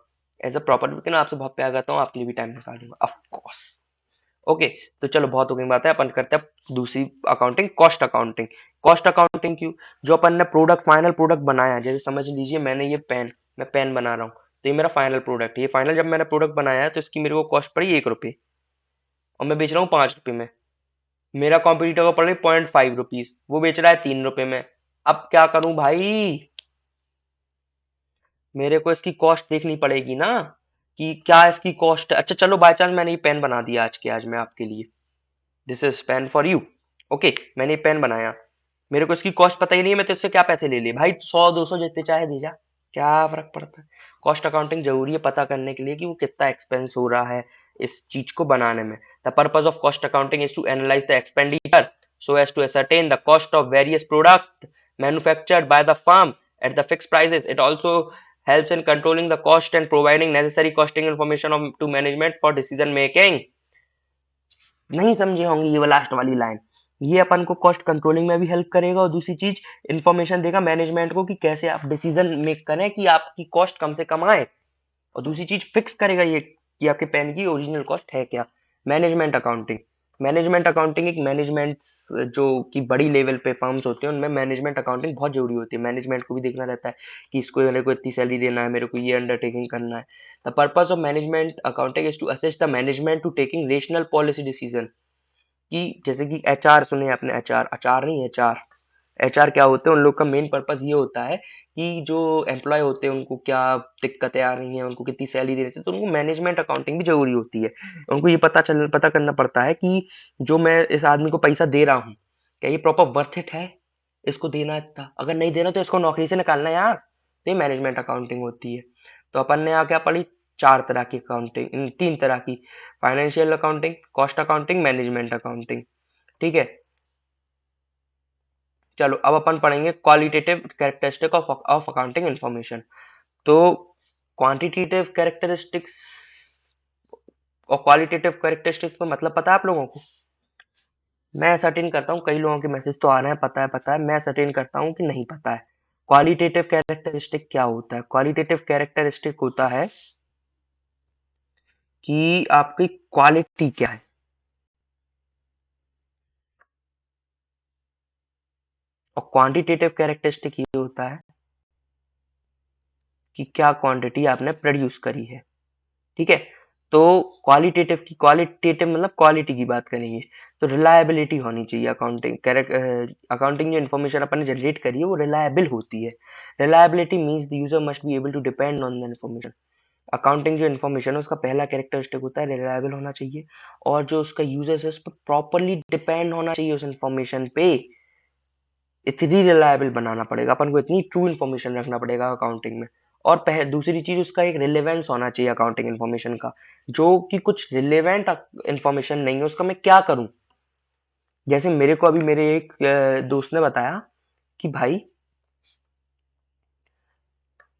एज अ प्रॉपर, लेकिन आपसे बहुत प्यार करता हूँ, आपके लिए भी टाइम निकालूंगा ऑफ कोर्स। ओके, तो चलो बहुत हो गई बात है, अपन करते हैं दूसरी accounting, cost accounting. Cost accounting क्यों? जो अपन ने प्रोडक्ट, फाइनल प्रोडक्ट बनाया, जैसे समझ लीजिए मैंने ये पेन, मैं पेन बना रहा हूँ, तो ये मेरा फाइनल प्रोडक्ट है। ये फाइनल जब मैंने प्रोडक्ट बनाया है तो इसकी मेरे को कॉस्ट पड़ी 1 रुपये, और मैं बेच रहा हूँ 5 रुपये में। मेरा कॉम्पिटिटर को पड़ रही 0.5 रुपीज, वो बेच रहा है 3 रुपये में। अब क्या करूं भाई? मेरे को इसकी कॉस्ट देखनी पड़ेगी ना, कि क्या इसकी कॉस्ट है। अच्छा चलो, बाय चांस मैंने ये पेन बना दिया आज के आज मैं आपके लिए, this is pen for you. Okay, मैंने ये पेन बनाया, मेरे को इसकी कॉस्ट पता ही नहीं है, मैं तो इससे क्या पैसे ले ले भाई, 100 200 जितने चाहे दे जा, क्या फर्क पड़ता है? कॉस्ट अकाउंटिंग जरूरी है पता करने के लिए कि वो कितना एक्सपेंस हो रहा है इस चीज को बनाने में। The purpose of cost accounting is to analyse the expenditure so as to ascertain the cost of various products manufactured by the firm at the fixed prices. It also helps in controlling the cost and providing necessary costing information to management for decision making। नहीं समझे होंगे ये वाला last वाली line, ये अपन को cost controlling में भी हेल्प करेगा, और दूसरी चीज इंफॉर्मेशन देगा मैनेजमेंट को कि कैसे आप डिसीजन मेक करें कि आपकी कॉस्ट कम से कम आए, और दूसरी चीज फिक्स करेगा ये कि आपके पेन की ओरिजिनल कॉस्ट है क्या। मैनेजमेंट अकाउंटिंग एक मैनेजमेंट, जो कि बड़ी लेवल पे फर्म्स होते हैं उनमें मैनेजमेंट अकाउंटिंग बहुत जरूरी होती है। मैनेजमेंट को भी देखना रहता है कि इसको, मेरे को इतनी सैलरी देना है, मेरे को ये अंडरटेकिंग करना है। The purpose of management accounting is to assist the management to taking rational policy decision. कि जैसे कि एचआर सुने आपने, एचआर, आचार नहीं, एचआर। एचआर क्या होते हैं? उन लोग का मेन पर्पस ये होता है कि जो एम्प्लॉय होते हैं उनको क्या दिक्कतें आ रही हैं, उनको कितनी सैलरी दे रही है, तो उनको मैनेजमेंट अकाउंटिंग भी जरूरी होती है। उनको ये पता करना पड़ता है कि जो मैं इस आदमी को पैसा दे रहा हूँ, क्या ये प्रॉपर वर्थ इट है, इसको देना इतना, अगर नहीं देना तो इसको नौकरी से निकालना है यार। तो ये मैनेजमेंट अकाउंटिंग होती है। तो अपन ने यहाँ क्या पढ़ी? 4 तरह की अकाउंटिंग, 3 तरह की, financial accounting, cost accounting, management accounting. ठीक है? चलो अब अपन पढ़ेंगे qualitative characteristic of accounting information. तो क्वांटिटेटिव कैरेक्टरिस्टिक्स और क्वालिटेटिव कैरेक्टरिस्टिक्स का मतलब पता है आप लोगों को? मैं सर्टेन करता हूँ, कई लोगों के मैसेज तो आ रहे हैं पता है, मैं सर्टेन करता हूँ कि नहीं पता है। क्वालिटेटिव कैरेक्टरिस्टिक क्या होता है? क्वालिटेटिव कैरेक्टरिस्टिक होता है कि आपकी क्वालिटी क्या है, और क्वांटिटेटिव कैरेक्टरिस्टिक ये होता है कि क्या क्वांटिटी आपने प्रोड्यूस करी है। ठीक है, तो क्वालिटेटिव मतलब क्वालिटी की बात करेंगे, तो रिलायबिलिटी होनी चाहिए। अकाउंटिंग जो इन्फॉर्मेशन अपन ने जनरेट करी है वो रिलायबल होती है। Reliability means the user must be able to depend on the information. Accounting जो इन्फॉर्मेशन है उसका पहला कैरेक्टरिस्टिक होता है रिलायबल होना चाहिए, और जो उसका यूजर्स है उस पर प्रॉपरली डिपेंड होना चाहिए उस इन्फॉर्मेशन पे। इतनी रिलायबल बनाना पड़ेगा अपन को, इतनी ट्रू इन्फॉर्मेशन रखना पड़ेगा अकाउंटिंग में। और दूसरी चीज उसका एक रिलेवेंस होना चाहिए अकाउंटिंग इन्फॉर्मेशन का, जो कि कुछ रिलेवेंट इन्फॉर्मेशन नहीं है उसका मैं क्या करूं। जैसे मेरे को अभी मेरे एक दोस्त ने बताया कि भाई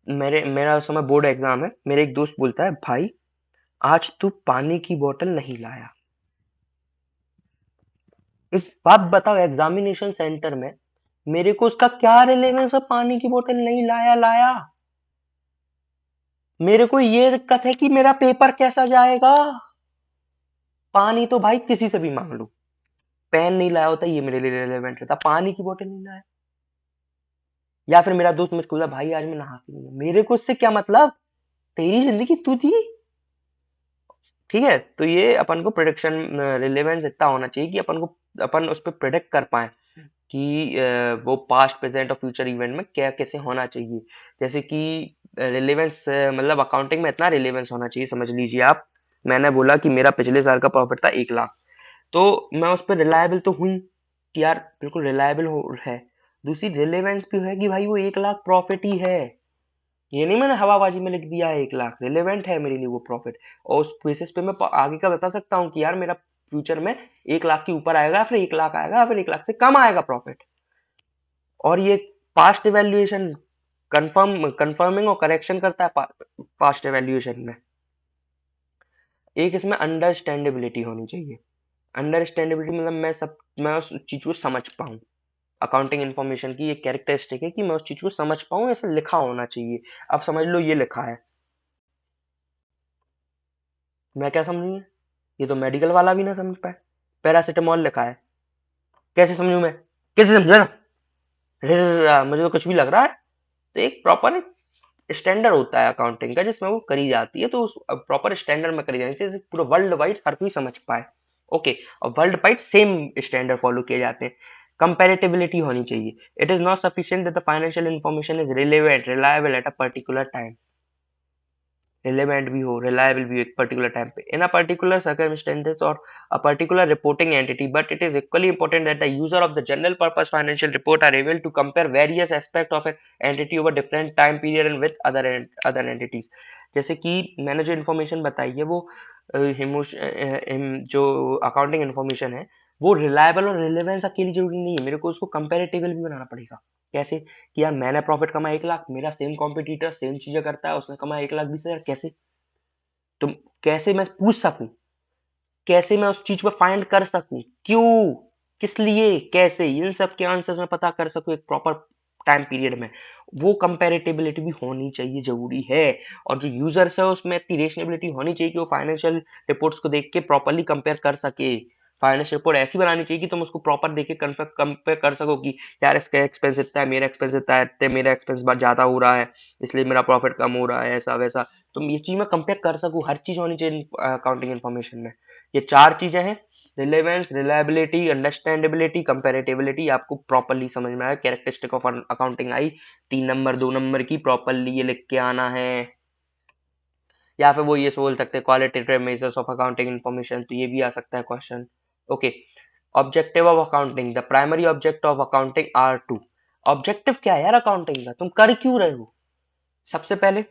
मेरा उस समय बोर्ड एग्जाम है, मेरे एक दोस्त बोलता है भाई आज तू पानी की बोतल नहीं लाया। इस बात बताओ, एग्जामिनेशन सेंटर में मेरे को उसका क्या रिलेवेंस है? पानी की बोतल नहीं लाया लाया, मेरे को ये दिक्कत है कि मेरा पेपर कैसा जाएगा। पानी तो भाई किसी से भी मांग लो, पेन नहीं लाया होता ये मेरे लिए रिलेवेंट रहता, पानी की बोतल नहीं लाया। या फिर मेरा दोस्त मुझको बोला भाई आज मैं नहा के नहीं आया। मेरे को इससे क्या मतलब, तेरी जिंदगी तू जी। ठीक है, तो ये अपन को प्रोडिक्शन रिलेवेंस इतना होना चाहिए कि अपन उस पर प्रोडिक्ट कर पाए कि वो पास्ट प्रेजेंट और फ्यूचर इवेंट में क्या कैसे होना चाहिए। जैसे कि रिलेवेंस मतलब अकाउंटिंग में इतना रिलेवेंस होना चाहिए, समझ लीजिए आप। मैंने बोला कि मेरा पिछले साल का प्रॉफिट था 1 लाख, तो मैं उस पर रिलायबल तो हुई कि यार बिल्कुल रिलायबल हो है। दूसरी रिलेवेंस भी है कि भाई वो 1 लाख प्रॉफिट ही है, ये नहीं मैंने हवाबाजी में लिख दिया है 1 लाख, रिलेवेंट है मेरे लिए वो प्रॉफिट। और उस बेसिस पे मैं आगे का बता सकता हूँ कि यार मेरा फ्यूचर में 1 लाख के ऊपर आएगा, फिर 1 लाख आएगा, फिर 1 लाख से कम आएगा प्रॉफिट। और ये पास्ट इवेल्युएशन कंफर्मिंग और करेक्शन करता है पास्ट इवेल्युएशन में। एक इसमें अंडरस्टैंडेबिलिटी होनी चाहिए। अंडरस्टैंडेबिलिटी मतलब मैं उस चीज को समझ पाऊँ। अकाउंटिंग इन्फॉर्मेशन की एक कैरेक्टरिस्टिक है कि मैं उस चीज को समझ पाऊँ, ऐसे लिखा होना चाहिए। अब समझ लो ये लिखा है, मैं क्या समझूंगा? ये तो मेडिकल वाला भी ना समझ पाए। पैरासिटामॉल लिखा है, कैसे समझूं मैं? कैसे समझा ना? मुझे तो कुछ भी लग रहा है। तो एक प्रॉपर स्टैंडर्ड होता है अकाउंटिंग का जिसमें वो करी जाती है, तो उस प्रॉपर स्टैंडर्ड में करी जानी चाहिए जिसे पूरा वर्ल्ड वाइड हर कोई समझ पाए। ओके, और world wide same standard follow किए जाते हैं। कंपेरेटिबिलिटी होनी चाहिए। It is not sufficient that the financial information is relevant reliable at a particular time. Relevant भी हो, रिलायबल भी हो एक पर्टिकुलर टाइम पे, इन अ पर्टिकुलर सर्कमस्टेंसेस और a particular reporting entity, but it is equally important that the user of the general purpose financial report are able to compare various aspects of an entity over different time period and with other entities। जैसे कि मैंने जो information बताई है वो जो accounting information है वो रिलायबल और रिलेवेंस अकेली जरूरी नहीं है, मेरे को उसको कंपेरेटिबल भी बनाना पड़ेगा। कैसे कि यार मैंने प्रॉफिट कमाया 1 लाख, मेरा सेम कॉम्पिटिटर सेम चीजें करता है, उसने कमाया 1,20,000, कैसे? तुम कैसे मैं पूछ सकूं, कैसे मैं उस चीज पर फाइंड कर सकूं, क्यों, किस लिए, कैसे, इन सब के आंसर्स मैं पता कर सकूं एक प्रॉपर टाइम पीरियड में, वो कंपेरेटिबिलिटी भी होनी चाहिए, जरूरी है। और जो यूजर्स है उसमें इतनी रेशनेबिलिटी होनी चाहिए कि वो फाइनेंशियल रिपोर्ट्स को देख के प्रॉपरली कंपेयर कर सके। फाइनेंशियल रिपोर्ट ऐसी बनानी चाहिए कि तुम उसको प्रॉपर देख के कंपेयर कर सको कि यार इसका एक्सपेंस इतना है, मेरा एक्सपेंस इतना है, मेरा एक्सपेंस बहुत ज्यादा हो रहा है इसलिए मेरा प्रॉफिट कम हो रहा है, ऐसा वैसा। तुम ये चीज में कंपेयर कर सको, हर चीज होनी चाहिए अकाउंटिंग इन्फॉर्मेशन में। ये 4 चीजें हैं, रिलेवेंस, रिलायबिलिटी, अंडरस्टैंडेबिलिटी, कंपेरेटिबिलिटी। आपको प्रॉपरली समझ में आया, characteristic of accounting I, 3 number 2 number की प्रॉपरली ये लिख के आना है। या फिर वो ये बोल सकते हैं qualitative measures of accounting information, तो ये भी आ सकता है question. Okay, objective of accounting, the primary object of accounting are two. Objective क्या है यार अकाउंटिंग का, तुम कर क्यों रहे हो? सबसे पहले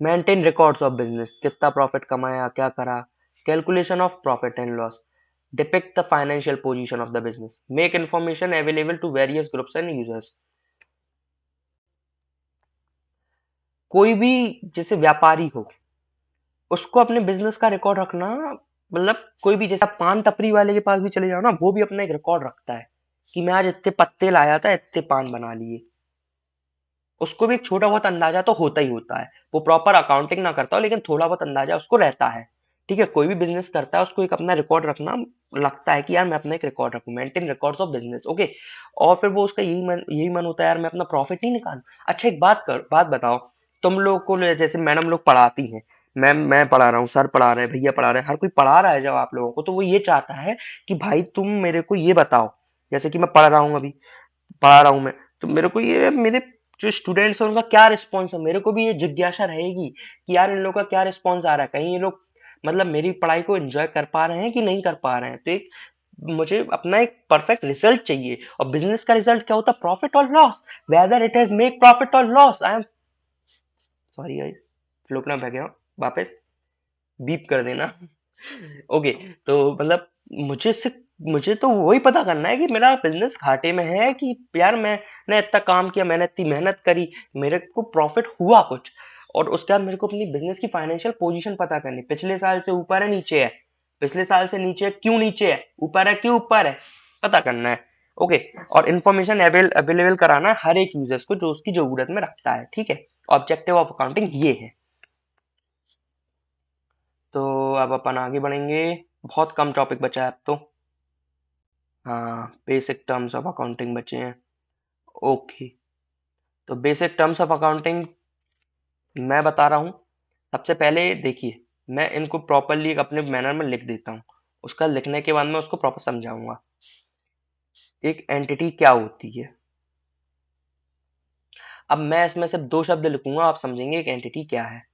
मेंटेन रिकॉर्ड्स ऑफ बिजनेस, कितना प्रॉफिट कमाया, क्या करा, calculation of profit and loss, depict the financial position of the business, make information available to various groups and users। कोई भी जैसे व्यापारी हो, उसको अपने बिजनेस का रिकॉर्ड रखना, मतलब कोई भी जैसा पान टपरी वाले के पास भी चले जाओ ना, वो भी अपना एक रिकॉर्ड रखता है कि मैं आज इतने पत्ते लाया था, इतने पान बना लिए। उसको भी एक छोटा बहुत अंदाजा तो होता ही होता है। वो प्रॉपर अकाउंटिंग ना करता हो, लेकिन थोड़ा बहुत अंदाजा उसको रहता है। ठीक है, कोई भी बिजनेस करता है, उसको एक अपना रिकॉर्ड रखना लगता है कि यार मैं अपना एक रिकॉर्ड रखूं, maintain records of business. Okay. और फिर वो उसका यही मन होता है, यार मैं अपना प्रॉफिट नहीं निकालूं। अच्छा, एक बात बताओ, तुम लोग को जैसे मैडम लोग पढ़ाती हैं, मैं पढ़ा रहा हूँ, सर पढ़ा रहे हैं, भैया पढ़ा रहे हैं, हर कोई पढ़ा रहा है जब आप लोगों को, तो वो ये चाहता है कि भाई तुम मेरे को ये बताओ, जैसे कि मैं पढ़ रहा हूँ अभी, पढ़ा रहा हूँ मैं, तो मेरे को ये मेरे जो स्टूडेंट्स हैं उनका क्या रिस्पॉन्स है, मेरे को भी ये जिज्ञासा रहेगी कि यार इन लोगों का क्या रिस्पॉन्स आ रहा है, कहीं ये लोग मतलब मेरी पढ़ाई को एंजॉय कर पा रहे हैं कि नहीं कर पा रहे हैं। तो एक मुझे अपना एक परफेक्ट रिजल्ट चाहिए, और बिजनेस का रिजल्ट क्या होता है? प्रॉफिट और loss, whether it is make profit और loss. I am sorry guys, flow में बह गया हूँ, वापस बीप कर देना। ओके। तो मतलब मुझे तो वही पता करना है कि मेरा बिजनेस घाटे में है कि यार मैंने इतना काम किया, मैंने इतनी मेहनत करी, मेरे को प्रॉफिट हुआ कुछ, और उसके बाद मेरे को अपनी बिजनेस की फाइनेंशियल पोजीशन पता करनी, पिछले साल से ऊपर है नीचे है, पिछले साल से नीचे है क्यों नीचे है, ऊपर है क्यों ऊपर है, पता करना है। ओके। और इन्फॉर्मेशन अवेलेबल कराना है हर एक यूजर्स को जो उसकी जरूरत में रखता है। ठीक है, ऑब्जेक्टिव ऑफ अकाउंटिंग ये है। तो अब अपन आगे बढ़ेंगे, बहुत कम टॉपिक बचा है अब तो। हाँ, बेसिक टर्म्स ऑफ अकाउंटिंग बचे हैं। ओके। तो बेसिक टर्म्स ऑफ अकाउंटिंग मैं बता रहा हूँ। सबसे पहले देखिए, मैं इनको प्रॉपरली एक अपने मैनर में लिख देता हूँ, उसका लिखने के बाद मैं उसको प्रॉपर समझाऊंगा। एक एंटिटी क्या होती है? अब मैं इसमें सिर्फ दो शब्द लिखूंगा, आप समझेंगे एक एंटिटी क्या है।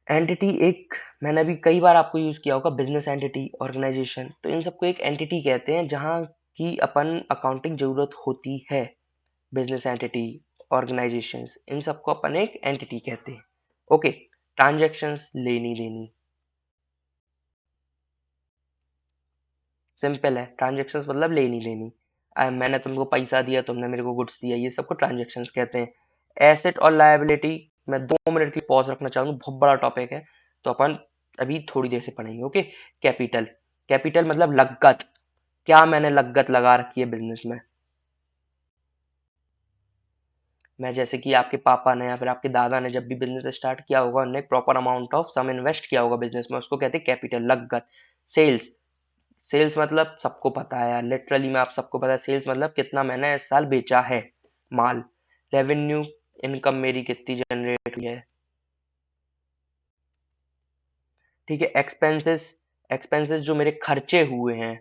एंटिटी एक, मैंने अभी कई बार आपको यूज किया होगा, बिजनेस एंटिटी, ऑर्गेनाइजेशन, तो इन सबको एक एंटिटी कहते हैं जहाँ की अपन अकाउंटिंग जरूरत होती है। बिजनेस एंटिटी, ऑर्गेनाइजेशंस, इन सबको अपन एक एंटिटी कहते हैं। ओके। ट्रांजैक्शंस, लेनी देनी, सिंपल है, ट्रांजैक्शंस मतलब लेनी देनी। मैंने तुमको पैसा दिया, तुमने मेरे को गुड्स दिया, ये सबको ट्रांजैक्शंस कहते हैं। एसेट और लायबिलिटी, मैं 2 मिनट की पॉज रखना चाहूंगा, बहुत बड़ा टॉपिक है, तो अपन अभी थोड़ी देर से पढ़ेंगे। ओके। कैपिटल, कैपिटल मतलब लागत, क्या मैंने लागत लगा रखी है बिजनेस में। मैं जैसे कि आपके पापा ने या फिर आपके दादा ने जब भी बिजनेस स्टार्ट किया होगा, उन्होंने proper amount of sum invest किया होगा बिजनेस में, उसको कहते हैं कैपिटल, लागत। सेल्स, सेल्स मतलब सबको पता है यार, लिटरली में आप सबको पता है, सेल्स मतलब कितना मैंने इस साल बेचा है माल। रेवेन्यू, इनकम मेरी कितनी जनरेट हुई है। ठीक है। एक्सपेंसेस, एक्सपेंसेस जो मेरे खर्चे हुए हैं।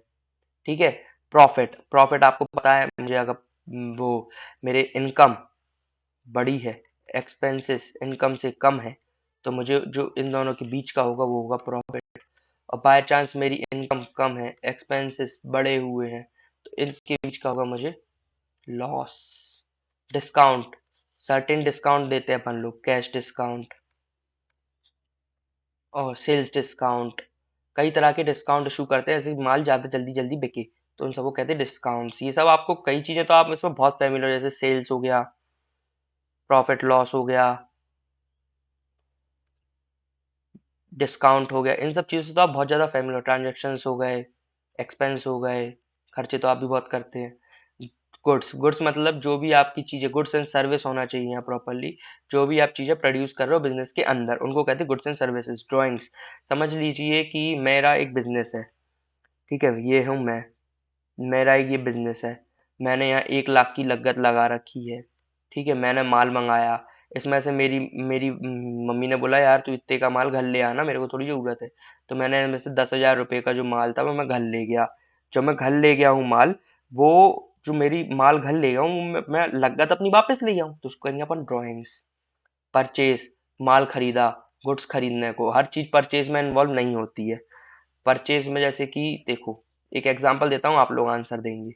ठीक है। प्रॉफिट, प्रॉफिट आपको पता है, मुझे अगर वो मेरे इनकम बड़ी है, एक्सपेंसेस इनकम से कम है, तो मुझे जो इन दोनों के बीच का होगा वो होगा प्रॉफिट। और बाय चांस मेरी इनकम कम है, एक्सपेंसेस बड़े हुए हैं, तो इनके बीच का होगा मुझे लॉस। डिस्काउंट, सर्टेन डिस्काउंट देते हैं अपन लोग, कैश डिस्काउंट और सेल्स डिस्काउंट, कई तरह के डिस्काउंट इशू करते हैं, ऐसे माल ज़्यादा जल्दी जल्दी बिके, तो उन सबको कहते हैं डिस्काउंट्स। ये सब आपको कई चीज़ें तो आप इसमें बहुत फैमिलियर हो, जैसे सेल्स हो गया, प्रॉफिट लॉस हो गया, डिस्काउंट हो गया, इन सब चीज़ों से तो आप बहुत ज़्यादा फैमिलियर हो। ट्रांजेक्शन्स हो गए, एक्सपेंस हो गए, खर्चे तो आप भी बहुत करते हैं। गुड्स, गुड्स मतलब जो भी आपकी चीज़ें, गुड्स एंड सर्विस होना चाहिए यहाँ प्रॉपरली, जो भी आप चीज़ें प्रोड्यूस कर रहे हो बिजनेस के अंदर, उनको कहते हैं गुड्स एंड सर्विसेज। ड्राइंग्स, समझ लीजिए कि मेरा एक बिजनेस है, ठीक है, ये हूँ मैं, मेरा एक ये बिजनेस है, मैंने यहाँ 1 लाख की लागत लगा रखी है। ठीक है, मैंने माल मंगाया, इसमें से मेरी मेरी मम्मी ने बोला यार तू इतने का माल घर ले आना, मेरे को थोड़ी ज़रूरत है, तो मैंने इनमें से 10,000 रुपये का जो माल था वो मैं घर ले गया। जब मैं घर ले गया हूँ माल, वो जो मेरी माल घर ले गया हूँ, मैं लागत अपनी वापस ले गया हूँ, तो उसको कहेंगे अपन ड्राइंग्स। परचेज, माल खरीदा, गुड्स खरीदने को, हर चीज़ परचेज में इन्वॉल्व नहीं होती है। परचेज में जैसे कि देखो, एक एग्जांपल देता हूँ, आप लोग आंसर देंगे।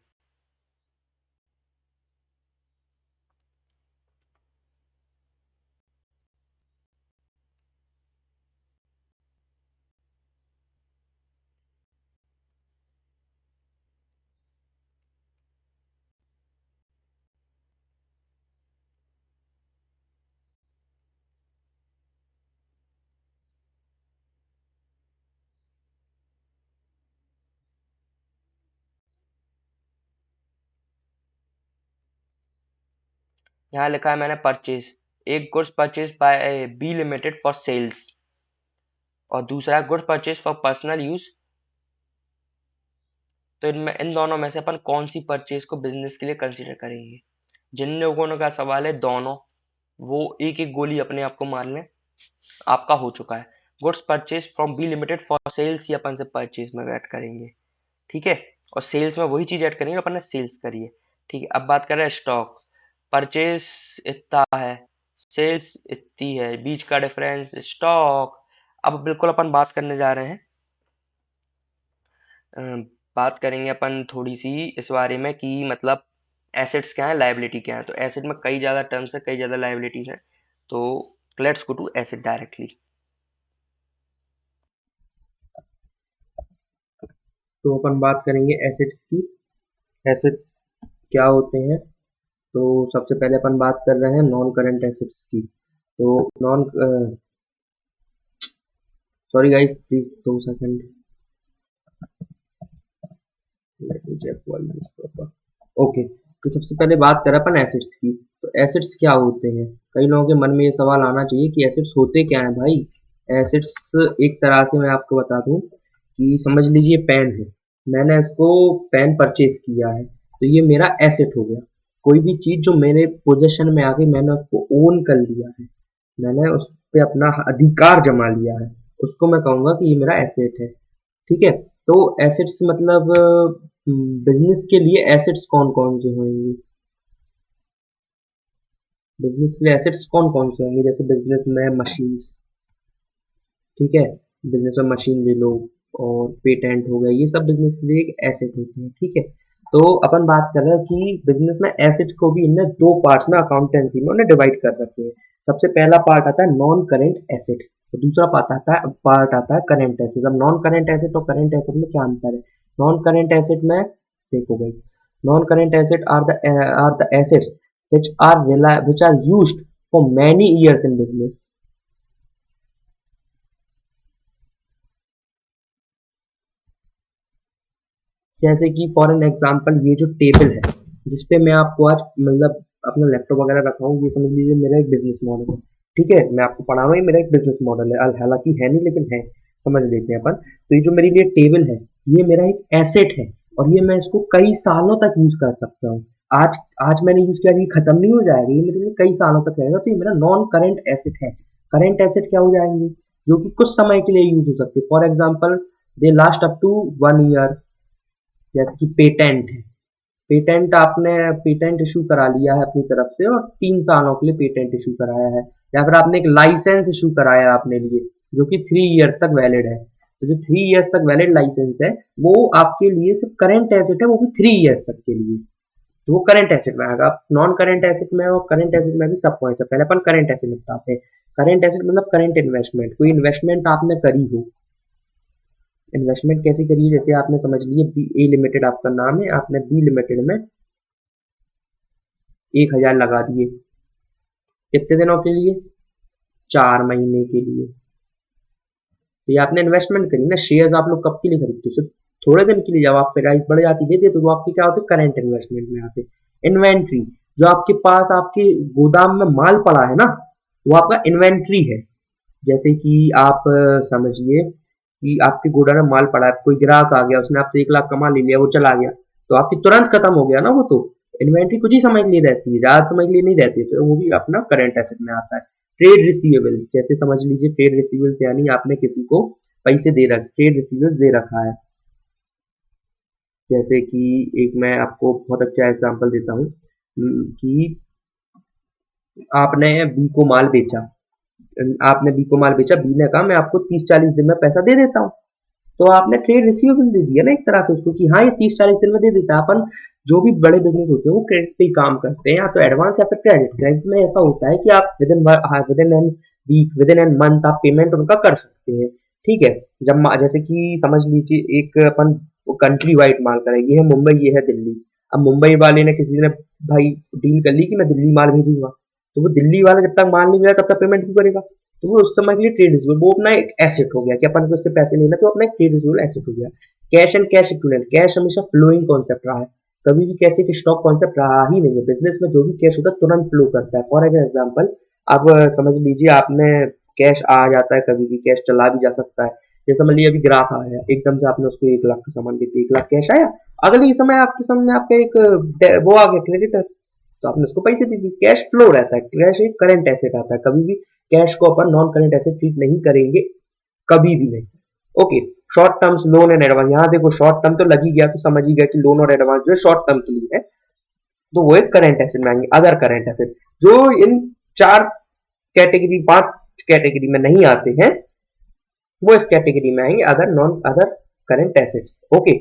यहाँ लिखा है मैंने परचेज, एक goods purchase by B limited for sales और दूसरा goods purchase for personal use. तो इनमें इन दोनों में से अपन कौन सी परचेज को बिजनेस के लिए कंसीडर करेंगे? जिन लोगों का सवाल है दोनों, वो एक एक गोली अपने आप को मार लें। आपका हो चुका है। Goods purchase from B limited for sales ही अपन से परचेज में ऐड करेंगे, ठीक है। और सेल्स में वही चीज ऐड करेंगे अपन ने सेल्स करी है, ठीक है। अब बात कर रहे हैं स्टॉक। परचेज इतना है, सेल्स इतनी है, बीच का डिफरेंस स्टॉक। अब बिल्कुल अपन बात करने जा रहे हैं, बात करेंगे अपन थोड़ी सी इस बारे में कि मतलब एसेट्स क्या है, लायबिलिटी क्या है। तो एसेट में कई ज़्यादा टर्म्स है, कई ज़्यादा लायबिलिटीज हैं। तो let's go to asset directly. तो अपन बात करेंगे एसेट्स की। एसेट्स क्या होते हैं? तो सबसे पहले अपन बात कर रहे हैं नॉन करंट एसेट्स की। तो non sorry guys, please 2 second, let me check volume proper. Okay, तो सबसे पहले बात करें अपन एसेट्स की। तो एसेट्स क्या होते हैं? कई लोगों के मन में ये सवाल आना चाहिए कि एसेट्स होते क्या हैं भाई। एसेट्स एक तरह से मैं आपको बता दूं कि समझ लीजिए पेन है, मैंने इसको पेन परचेज किया है, तो ये मेरा एसेट हो गया। कोई भी चीज जो मेरे पोजेशन में आ गई, मैंने उसको ओन कर लिया है, मैंने उस पे अपना अधिकार जमा लिया है, उसको मैं कहूंगा कि ये मेरा एसेट है। ठीक है। तो एसेट्स मतलब बिजनेस के लिए एसेट्स कौन कौन से होंगे? बिजनेस के लिए एसेट्स कौन कौन से होंगे? जैसे बिजनेस में मशीन, ठीक है, बिजनेस में मशीन ले लो, और पेटेंट हो गया, ये सब बिजनेस के लिए एक एसेट होते हैं, ठीक है। तो अपन बात कर रहे हैं कि बिजनेस में एसेट को भी इनने दो पार्ट्स में अकाउंटेंसी में उन्हें डिवाइड कर रखे हैं। सबसे पहला पार्ट आता है नॉन करेंट एसेट्स, और दूसरा पार्ट आता है करेंट एसेट। अब नॉन करेंट एसेट और करेंट एसेट में क्या अंतर है? नॉन करेंट एसेट में देखो भाई, non current asset are the assets which are used for many years in business। जैसे कि फॉर एन एग्जांपल ये जो टेबल है, जिसपे मैं आपको आज मतलब अपना लैपटॉप वगैरह रखा हूँ, ये समझ लीजिए मेरा एक बिजनेस मॉडल है। ठीक है, मैं आपको पढ़ा रहा हूँ, ये मेरा एक बिजनेस मॉडल है, हालांकि है नहीं लेकिन है, समझ लेते हैं अपन। तो ये जो मेरे लिए टेबल है, ये मेरा एक एसेट है, और ये मैं इसको कई सालों तक यूज कर सकता हूँ। आज आज मैंने यूज किया, ये खत्म नहीं हो जाएगा, ये मेरे लिए कई सालों तक रहेगा, तो ये मेरा नॉन करंट एसेट है। करंट एसेट क्या हो जाएंगे? जो कि कुछ समय के लिए यूज हो सकते हैं, for example they last up to 1 year. जैसे कि पेटेंट है, पेटेंट आपने पेटेंट इशू करा लिया है अपनी तरफ से, और 3 सालों के लिए पेटेंट इशू कराया है, या फिर आपने एक लाइसेंस इशू कराया है अपने लिए, जो कि 3 ईयर्स तक वैलिड है। तो जो 3 ईयर्स तक वैलिड लाइसेंस है, वो आपके लिए सिर्फ करंट एसेट है, वो भी 3 ईयर्स तक के लिए। तो वो करंट एसेट में आएगा। नॉन करंट एसेट में और करंट एसेट में भी सब पॉइंट है। पहले अपन करंट एसेट निपटाते हैं। करंट एसेट मतलब करंट इन्वेस्टमेंट, कोई इन्वेस्टमेंट आपने करी हो। इन्वेस्टमेंट कैसे करिए? जैसे आपने समझ लिए बी ए लिमिटेड आपका नाम है, आपने बी लिमिटेड में 1,000 लगा दिए, कितने दिनों के लिए? 4 महीने के लिए। तो ये आपने इन्वेस्टमेंट करी ना। शेयर्स आप लोग कब के लिए खरीदते हो? सिर्फ थोड़े दिन के लिए, जब आप प्राइस बढ़ जाती है तो वो आपके क्या होते? करंट इन्वेस्टमेंट में आते। इन्वेंट्री, जो आपके पास आपके गोदाम में माल पड़ा है ना, वो आपका इन्वेंट्री है। जैसे कि आप समझिए कि आपके गोडाउन में माल पड़ा है, कोई ग्राहक आ गया, उसने आपसे 1 लाख का माल ले लिया, वो चला गया, तो आपकी तुरंत खत्म हो गया ना वो तो। इन्वेंट्री कुछ ही समय के लिए रहती है, ज्यादा समय के लिए नहीं रहती है, तो वो भी अपना करंट एसेट में आता है। ट्रेड रिसीवेबल्स, जैसे समझ लीजिए ट्रेड रिसीवेबल्स यानी आपने किसी को पैसे दे रखे, ट्रेड रिसीवेबल्स दे रखा है। जैसे कि एक मैं आपको बहुत अच्छा एग्जांपल देता हूँ कि आपने बी को माल बेचा, आपने बी को माल बेचा, बी ने कहा मैं आपको 30-40 दिन में पैसा दे देता हूँ, तो आपने ट्रेड रिसीवेबल दे दिया ना एक तरह से उसको, कि हाँ ये 30-40 दिन में दे देता है। अपन जो भी बड़े बिजनेस होते हैं वो क्रेडिट पे ही काम करते हैं, या तो एडवांस या फिर क्रेडिट। क्रेडिट में ऐसा होता है कि आप within an week, within an month आप पेमेंट उनका कर सकते हैं। ठीक है। जैसे कि समझ लीजिए एक अपन कंट्री वाइड माल करें, ये है मुंबई, ये है दिल्ली। अब मुंबई वाले ने किसी ने भाई डील कर ली कि मैं दिल्ली माल भेजूंगा, तो वो दिल्ली वाला जब तक माल नहीं मिला तब तक पेमेंट क्यों करेगा? तो वो उस समय के लिए ट्रेड रिसीवेबल, वो अपना एक एसेट हो गया कि अपन को उससे पैसे लेना, तो अपना एक ट्रेड रिसीवेबल एसेट हो गया। Cash and cash equivalent, cash हमेशा फ्लोइंग कॉन्सेप्ट रहा है, कभी भी कैश एक स्टॉक कॉन्सेप्ट रहा ही नहीं है। बिजनेस में जो भी कैश होता है तुरंत फ्लो करता है। फॉर एग्जाम्पल अब समझ लीजिए आपने कैश आ जाता है, कभी भी कैश चला भी जा सकता है। जैसे समझ लीजिए अभी ग्राहक आया, एकदम से आपने उसको 1 लाख का सामान बेच दिया, 1 लाख कैश आया। अगले ही समय आपके सामने आपका एक वो आ गया क्रेडिटर, तो आपने उसको पैसे दे दिए। कैश फ्लो रहता है, कैश एक करंट एसेट आता है। कभी भी कैश को अपन नॉन करंट एसेट ट्रीट नहीं करेंगे, कभी भी नहीं। Okay, short terms loan and advance, यहाँ देखो शॉर्ट टर्म तो लग ही गया, तो समझ ही गया कि लोन और एडवांस जो है शॉर्ट टर्म के लिए है, तो वो एक करंट एसेट में आएंगे। अदर करंट एसेट जो इन 4 कैटेगरी 5 कैटेगरी में नहीं आते हैं, वो इस कैटेगरी में आएंगे, other current assets. Okay,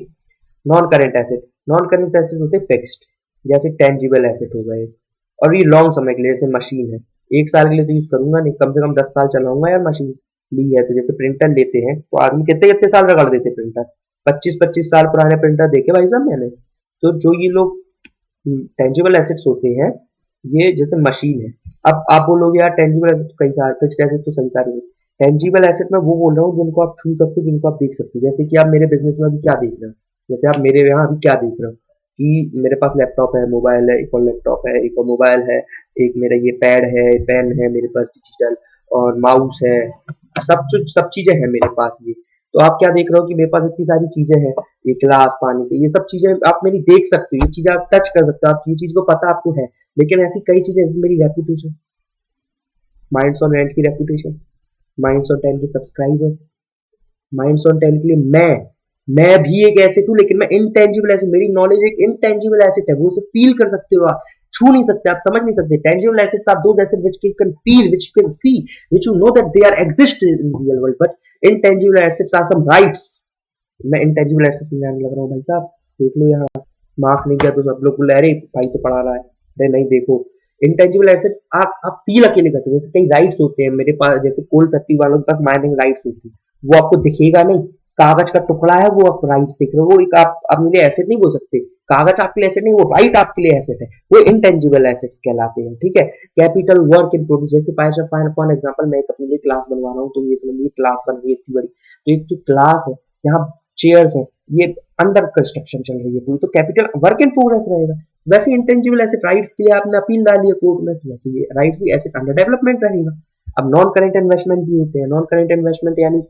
non current asset, non current asset होते हैं फिक्स्ड, जैसे टेंजिबल एसेट हो गए, और ये लॉन्ग समय के लिए, जैसे मशीन है, 1 साल के लिए तो यूज करूंगा नहीं, कम से कम 10 साल चलाऊंगा यार मशीन ली है तो। जैसे प्रिंटर लेते हैं तो आदमी कितने कितने साल रगड़ देते हैं प्रिंटर, 25-25 साल पुराने प्रिंटर देखे भाई साहब मैंने। तो जो ये लोग टेंजिबल एसेट्स होते हैं, ये जैसे मशीन है। अब आप बोलोगे यार टेंजिबल एसेट तो कई सारे, फिक्स्ड एसेट तो कई सारे। टेंजिबल एसेट में वो बोल रहा हूँ जिनको आप छू सकते हो, जिनको आप देख सकते हो। जैसे कि आप मेरे बिजनेस में अभी क्या देख रहे हो, जैसे आप मेरे यहाँ अभी क्या देख रहे हो कि मेरे पास लैपटॉप है, मोबाइल है, एक और लैपटॉप है, एक और मोबाइल है, एक मेरा ये पैड है, पेन है मेरे पास डिजिटल, और माउस है, सब चीजें हैं मेरे पास ये। तो आप क्या देख रहे हो कि मेरे पास इतनी सारी चीजें हैं, ये गिलास पानी के, ये सब चीजें आप मेरी देख सकते हो, ये चीजें आप टच कर सकते हो, आप ये चीज को पता आपको है। लेकिन ऐसी कई चीजें, जैसे मेरी रेपुटेशन, माइंड्स ऑन रेंट की रेपुटेशन, माइंड्स ऑन टेन के सब्सक्राइबर, माइंड्स ऑन टेन के लिए मैं भी एक एसेट हूँ, लेकिन मैं इनटेंजिबल एसेट, मेरी नॉलेज एक इनटेंजिबल एसेट है, वो उसे फील कर सकते हो आप, छू नहीं सकते, आप समझ नहीं सकते। Tangible assets are those asset which you can feel, which you can see, which you know that they are exist in real world, but intangible assets are some rights. मैं इंटेंजिबल एसेट में लग रहा हूँ भाई साहब, देख लो यहाँ, mark नहीं किया तो सब लोग बोले अरे भाई तो पढ़ा रहा है, अरे नहीं देखो। इंटेंजिबल एसेट आप फील अकेले करते हो। जैसे कई राइट्स होते हैं मेरे पास, जैसे कोल फैक्ट्री वालों के पास माइनिंग राइट्स होती है, वो आपको दिखेगा नहीं, कागज का टुकड़ा है वो, आप राइट्स देख रहे हो, वो एक आप अपने लिए एसेट नहीं बोल सकते। कागज आपके लिए एसेट नहीं, वो राइट आपके लिए एसेट है, वो इंटेंजिबल एसेट्स कहलाते हैं। ठीक है, कैपिटल वर्क इन प्रोग्रेस, जैसे फॉर एग्जांपल मैं एक अपने लिए क्लास बनवा रहा हूँ, तो ये समझिए क्लास बन रही है इतनी बड़ी, तो एक जो क्लास है, यहाँ चेयर्स है, ये अंडर कंस्ट्रक्शन चल रही है पूरी, तो कैपिटल वर्क इन प्रोग्रेस रहेगा। वैसे इंटेंजिबल एसेट राइट्स के लिए आपने अपील डाली है कोर्ट में, वैसे ये राइट भी एसेट अंडर डेवलपमेंट रहेगा। अब नॉन करेंट इन्वेस्टमेंट भी होते हैं। नॉन करेंट इन्वेस्टमेंट यानी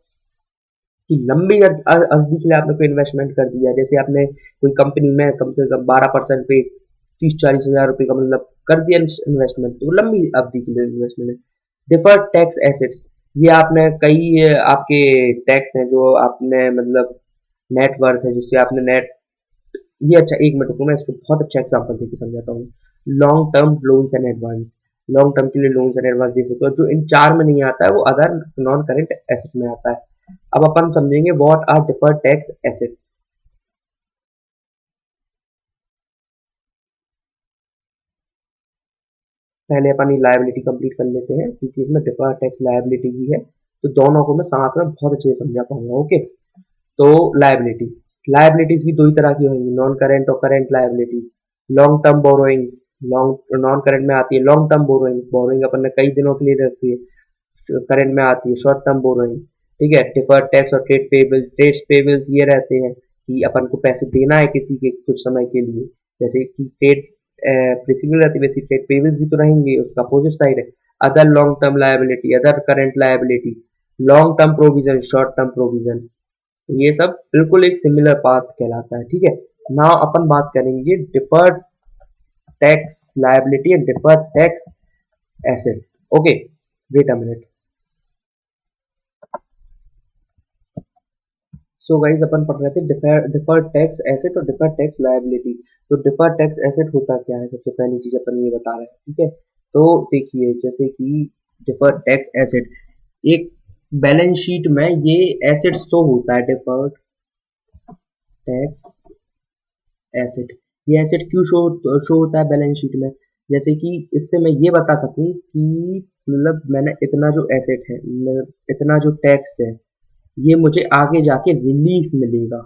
कि लंबी अवधि के लिए आपने कोई इन्वेस्टमेंट कर दिया, जैसे आपने कोई कंपनी में कम से कम 12% पे 30-40 हज़ार रुपए का मतलब कर दिया इन्वेस्टमेंट, तो लंबी अवधि के लिए इन्वेस्टमेंट है। डिफर्ड टैक्स एसेट्स, ये आपने कई आपके टैक्स हैं जो आपने मतलब नेट वर्थ है जिससे आपने नेट, ये अच्छा एक मिनट रुको, मैं इसको बहुत अच्छा एग्जांपल देके समझाता हूँ। Long term loans and advance, long term के लिए लोन्स एंड एडवांस दे सकते हो, जो इन 4 में नहीं आता है वो अदर नॉन करेंट एसेट में आता है। अब अपन समझेंगे what are deferred tax assets. पहले अपन ये लायबिलिटी कंप्लीट कर लेते हैं, क्योंकि इसमें डिफर्ड टैक्स लायबिलिटी भी है, तो दोनों को मैं साथ में बहुत अच्छे से समझा पाऊंगा। ओके, तो लायबिलिटी, लायबिलिटीज भी दो ही तरह की होंगी, नॉन करेंट और current liabilities. Long term borrowings, long non current में आती है लॉन्ग टर्म बोरोइंग, बोरोइंग अपन ने कई दिनों के लिए रखी है, करंट में आती है शॉर्ट टर्म बोरोइंग। ठीक है, डिफर्ड टैक्स और ट्रेड पेबल्स, ट्रेड पेबल्स ये रहते हैं कि अपन को पैसे देना है किसी के कुछ समय के लिए, जैसे कि ट्रेड रिसीवेबल रहती है, वैसे ट्रेड पेबल्स भी तो रहेंगे, उसका अपोजिट साइड है। Other long term liability, other current liability, long term provision, short term provision, ये सब बिल्कुल एक सिमिलर पाथ कहलाता है। ठीक है, नाउ अपन बात करेंगे deferred tax liability and deferred tax asset. Okay, wait a minute. So guys अपन पढ़ रहे थे डिफर्ड टैक्स एसेट और डिफर्ड टैक्स लायबिलिटी। तो डिफर्ड टैक्स एसेट होता क्या है, सबसे पहली चीज अपन ये बता रहे हैं। ठीक है, तो देखिए जैसे कि डिफर्ड टैक्स एसेट, एक बैलेंस शीट में ये एसेट शो होता है, डिफर्ड टैक्स एसेट। ये एसेट क्यों शो होता है बैलेंस शीट में, जैसे कि इससे मैं ये बता सकूं कि मतलब मैंने इतना जो एसेट है, इतना जो टैक्स है, ये मुझे आगे जाके रिलीफ मिलेगा।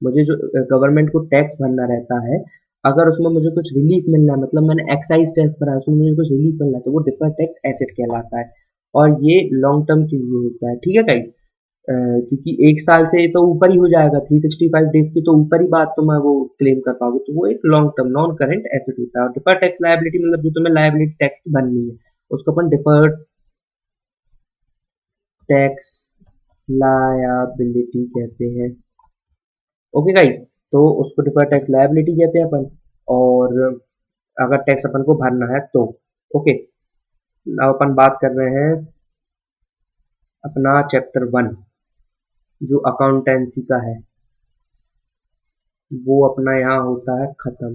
मुझे जो गवर्नमेंट को टैक्स भरना रहता है, अगर उसमें मुझे कुछ रिलीफ मिलना है, मतलब मैंने एक्साइज टैक्स भरा है, उसमें मुझे कुछ रिलीफ मिलना है, तो वो डिफर्ड टैक्स एसेट कहलाता है, और ये लॉन्ग टर्म के लिए होता है। ठीक है गाइस, क्योंकि एक साल से तो ऊपर ही हो जाएगा, 365 डेज की तो ऊपर ही बात तो मैं वो क्लेम कर पाओगे, तो वो एक long term non current asset होता है। और डिफर्ड टैक्स लायबिलिटी मतलब जो तुम्हें लायबिलिटी टैक्स भरनी है उसको अपन डिफर्ड टैक्स लायबिलिटी कहते हैं। ओके गाइस, तो उसको डिफर्ड टैक्स लायबिलिटी कहते हैं अपन। और अगर टैक्स अपन को भरना है तो ओके, अब अपन बात कर रहे हैं अपना चैप्टर 1 जो अकाउंटेंसी का है, वो अपना यहाँ होता है खत्म।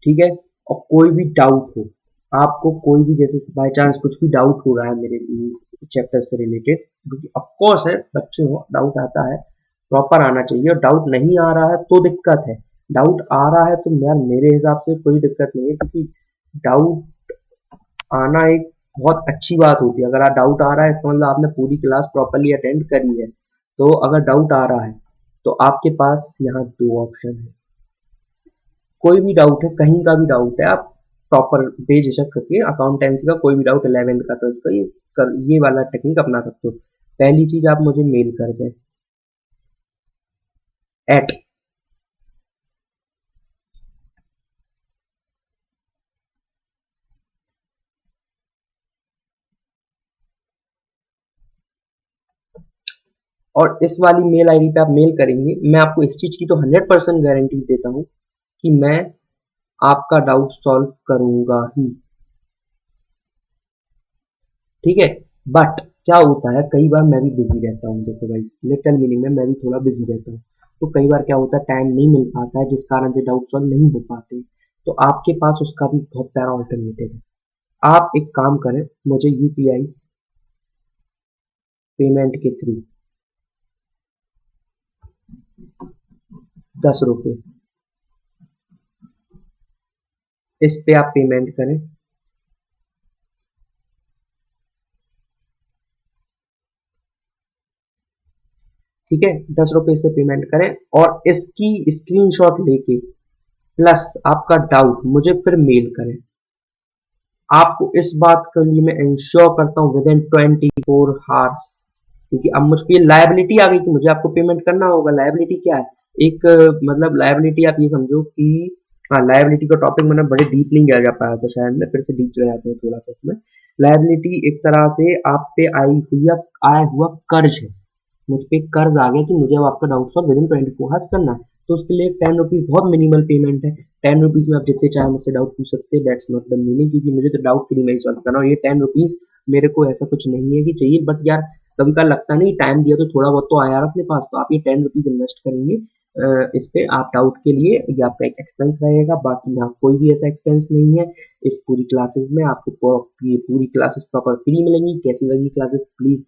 ठीक है, और कोई भी डाउट हो, आपको कोई भी जैसे बाय चांस कुछ भी डाउट हो रहा है मेरे चैप्टर से रिलेटेड, क्योंकि ऑफकोर्स है बच्चे हो डाउट आता है, प्रॉपर आना चाहिए। और डाउट नहीं आ रहा है तो दिक्कत है, डाउट आ रहा है तो यार मेरे हिसाब से कोई दिक्कत नहीं है, क्योंकि डाउट आना एक बहुत अच्छी बात होती है। अगर आप डाउट आ रहा है इसका मतलब आपने पूरी क्लास प्रॉपरली अटेंड करी है। तो अगर डाउट आ रहा है तो आपके पास यहाँ दो ऑप्शन है, कोई भी डाउट है, कहीं का भी डाउट है, आप प्रॉपर बेझिझक करके अकाउंटेंसी का कोई भी डाउट 11th का तो ये वाला टेक्निक अपना सकते हो। पहली चीज आप मुझे मेल कर दें एट और इस वाली मेल आईडी पे आप मेल करेंगे, मैं आपको इस चीज की तो 100% गारंटी देता हूँ कि मैं आपका डाउट सॉल्व करूंगा ही। ठीक है, बट क्या होता है कई बार मैं भी बिजी रहता हूँ, देखो भाई लिटिल मीनिंग में मैं भी थोड़ा बिजी रहता हूँ, तो कई बार क्या होता है टाइम नहीं मिल पाता है जिस कारण से डाउट सॉल्व नहीं हो पाते। तो आपके पास उसका भी बहुत प्यारा ऑल्टरनेटिव है। आप एक काम करें, मुझे यूपीआई पेमेंट के थ्रू 10 रुपये इस पे आप पेमेंट करें। ठीक है, 10 रुपये इस पे पेमेंट करें और इसकी स्क्रीनशॉट लेके प्लस आपका डाउट मुझे फिर मेल करें। आपको इस बात के लिए मैं इंश्योर करता हूँ विद इन 24 आवर्स, क्योंकि अब मुझ पे लायबिलिटी आ गई कि मुझे आपको पेमेंट करना होगा। लायबिलिटी क्या है, एक मतलब लायबिलिटी आप ये समझो कि हाँ, लायबिलिटी का टॉपिक मैंने बड़े डीप नहीं गया जा पाया था शायद, मैं फिर से डीप चले जाते हैं थोड़ा सा इसमें। लायबिलिटी एक तरह से आप पे आया हुआ कर्ज है, मुझ पे एक कर्ज आ गया कि मुझे अब आपका doubt solve with in 24 hours करना है। तो उसके लिए 10 रुपीज बहुत मिनिमल पेमेंट है। 10 रुपीज में आप जितने चाहे मुझसे डाउट पूछ सकते हैं, दैट्स नॉट द मीनिंग, क्योंकि मुझे तो डाउट फ्री में ही सॉल्व करना, और ये 10 रुपीज मेरे को ऐसा कुछ नहीं है कि चाहिए, बट यार कभी का लगता नहीं टाइम दिया तो थोड़ा बहुत तो आया अपने पास, तो आप ये 10 रुपीज इन्वेस्ट करेंगे इस पे आप डाउट के लिए, ये आपका एक एक्सपेंस रहेगा, बाकी यहाँ कोई भी ऐसा एक्सपेंस नहीं है। इस पूरी क्लासेस में आपको ये पूरी क्लासेस प्रॉपर फ्री मिलेंगी। कैसी लगी क्लासेस प्लीज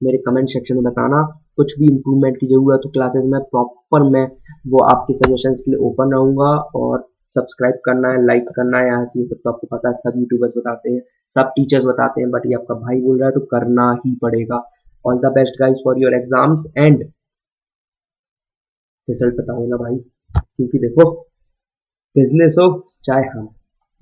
मेरे कमेंट सेक्शन में बताना। कुछ भी इम्प्रूवमेंट की जरूरत हो क्लासेस में प्रॉपर, मैं वो आपके सजेशंस के लिए ओपन रहूंगा। और सब्सक्राइब करना है, लाइक करना है, यहाँ से ये सब तो आपको पता है, सब यूट्यूबर्स बताते हैं, सब टीचर्स बताते हैं, बट ये आपका भाई बोल रहा है तो करना ही पड़ेगा। All the best guys for your exams and result बताओ ना भाई, क्योंकि देखो बिजनेस हो चाहे हम,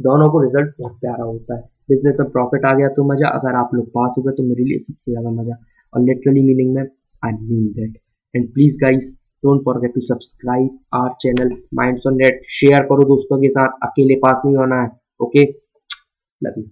दोनों को रिजल्ट बहुत प्यारा होता है। बिजनेस में प्रॉफिट आ गया तो मजा, अगर आप लोग पास हो गए तो मेरे लिए सबसे ज्यादा मजा। और लिटरली मीनिंग में I mean that. And please guys don't forget to subscribe our channel Minds on Net, share करो दोस्तों के साथ, अकेले पास नहीं होना है। Okay, love you.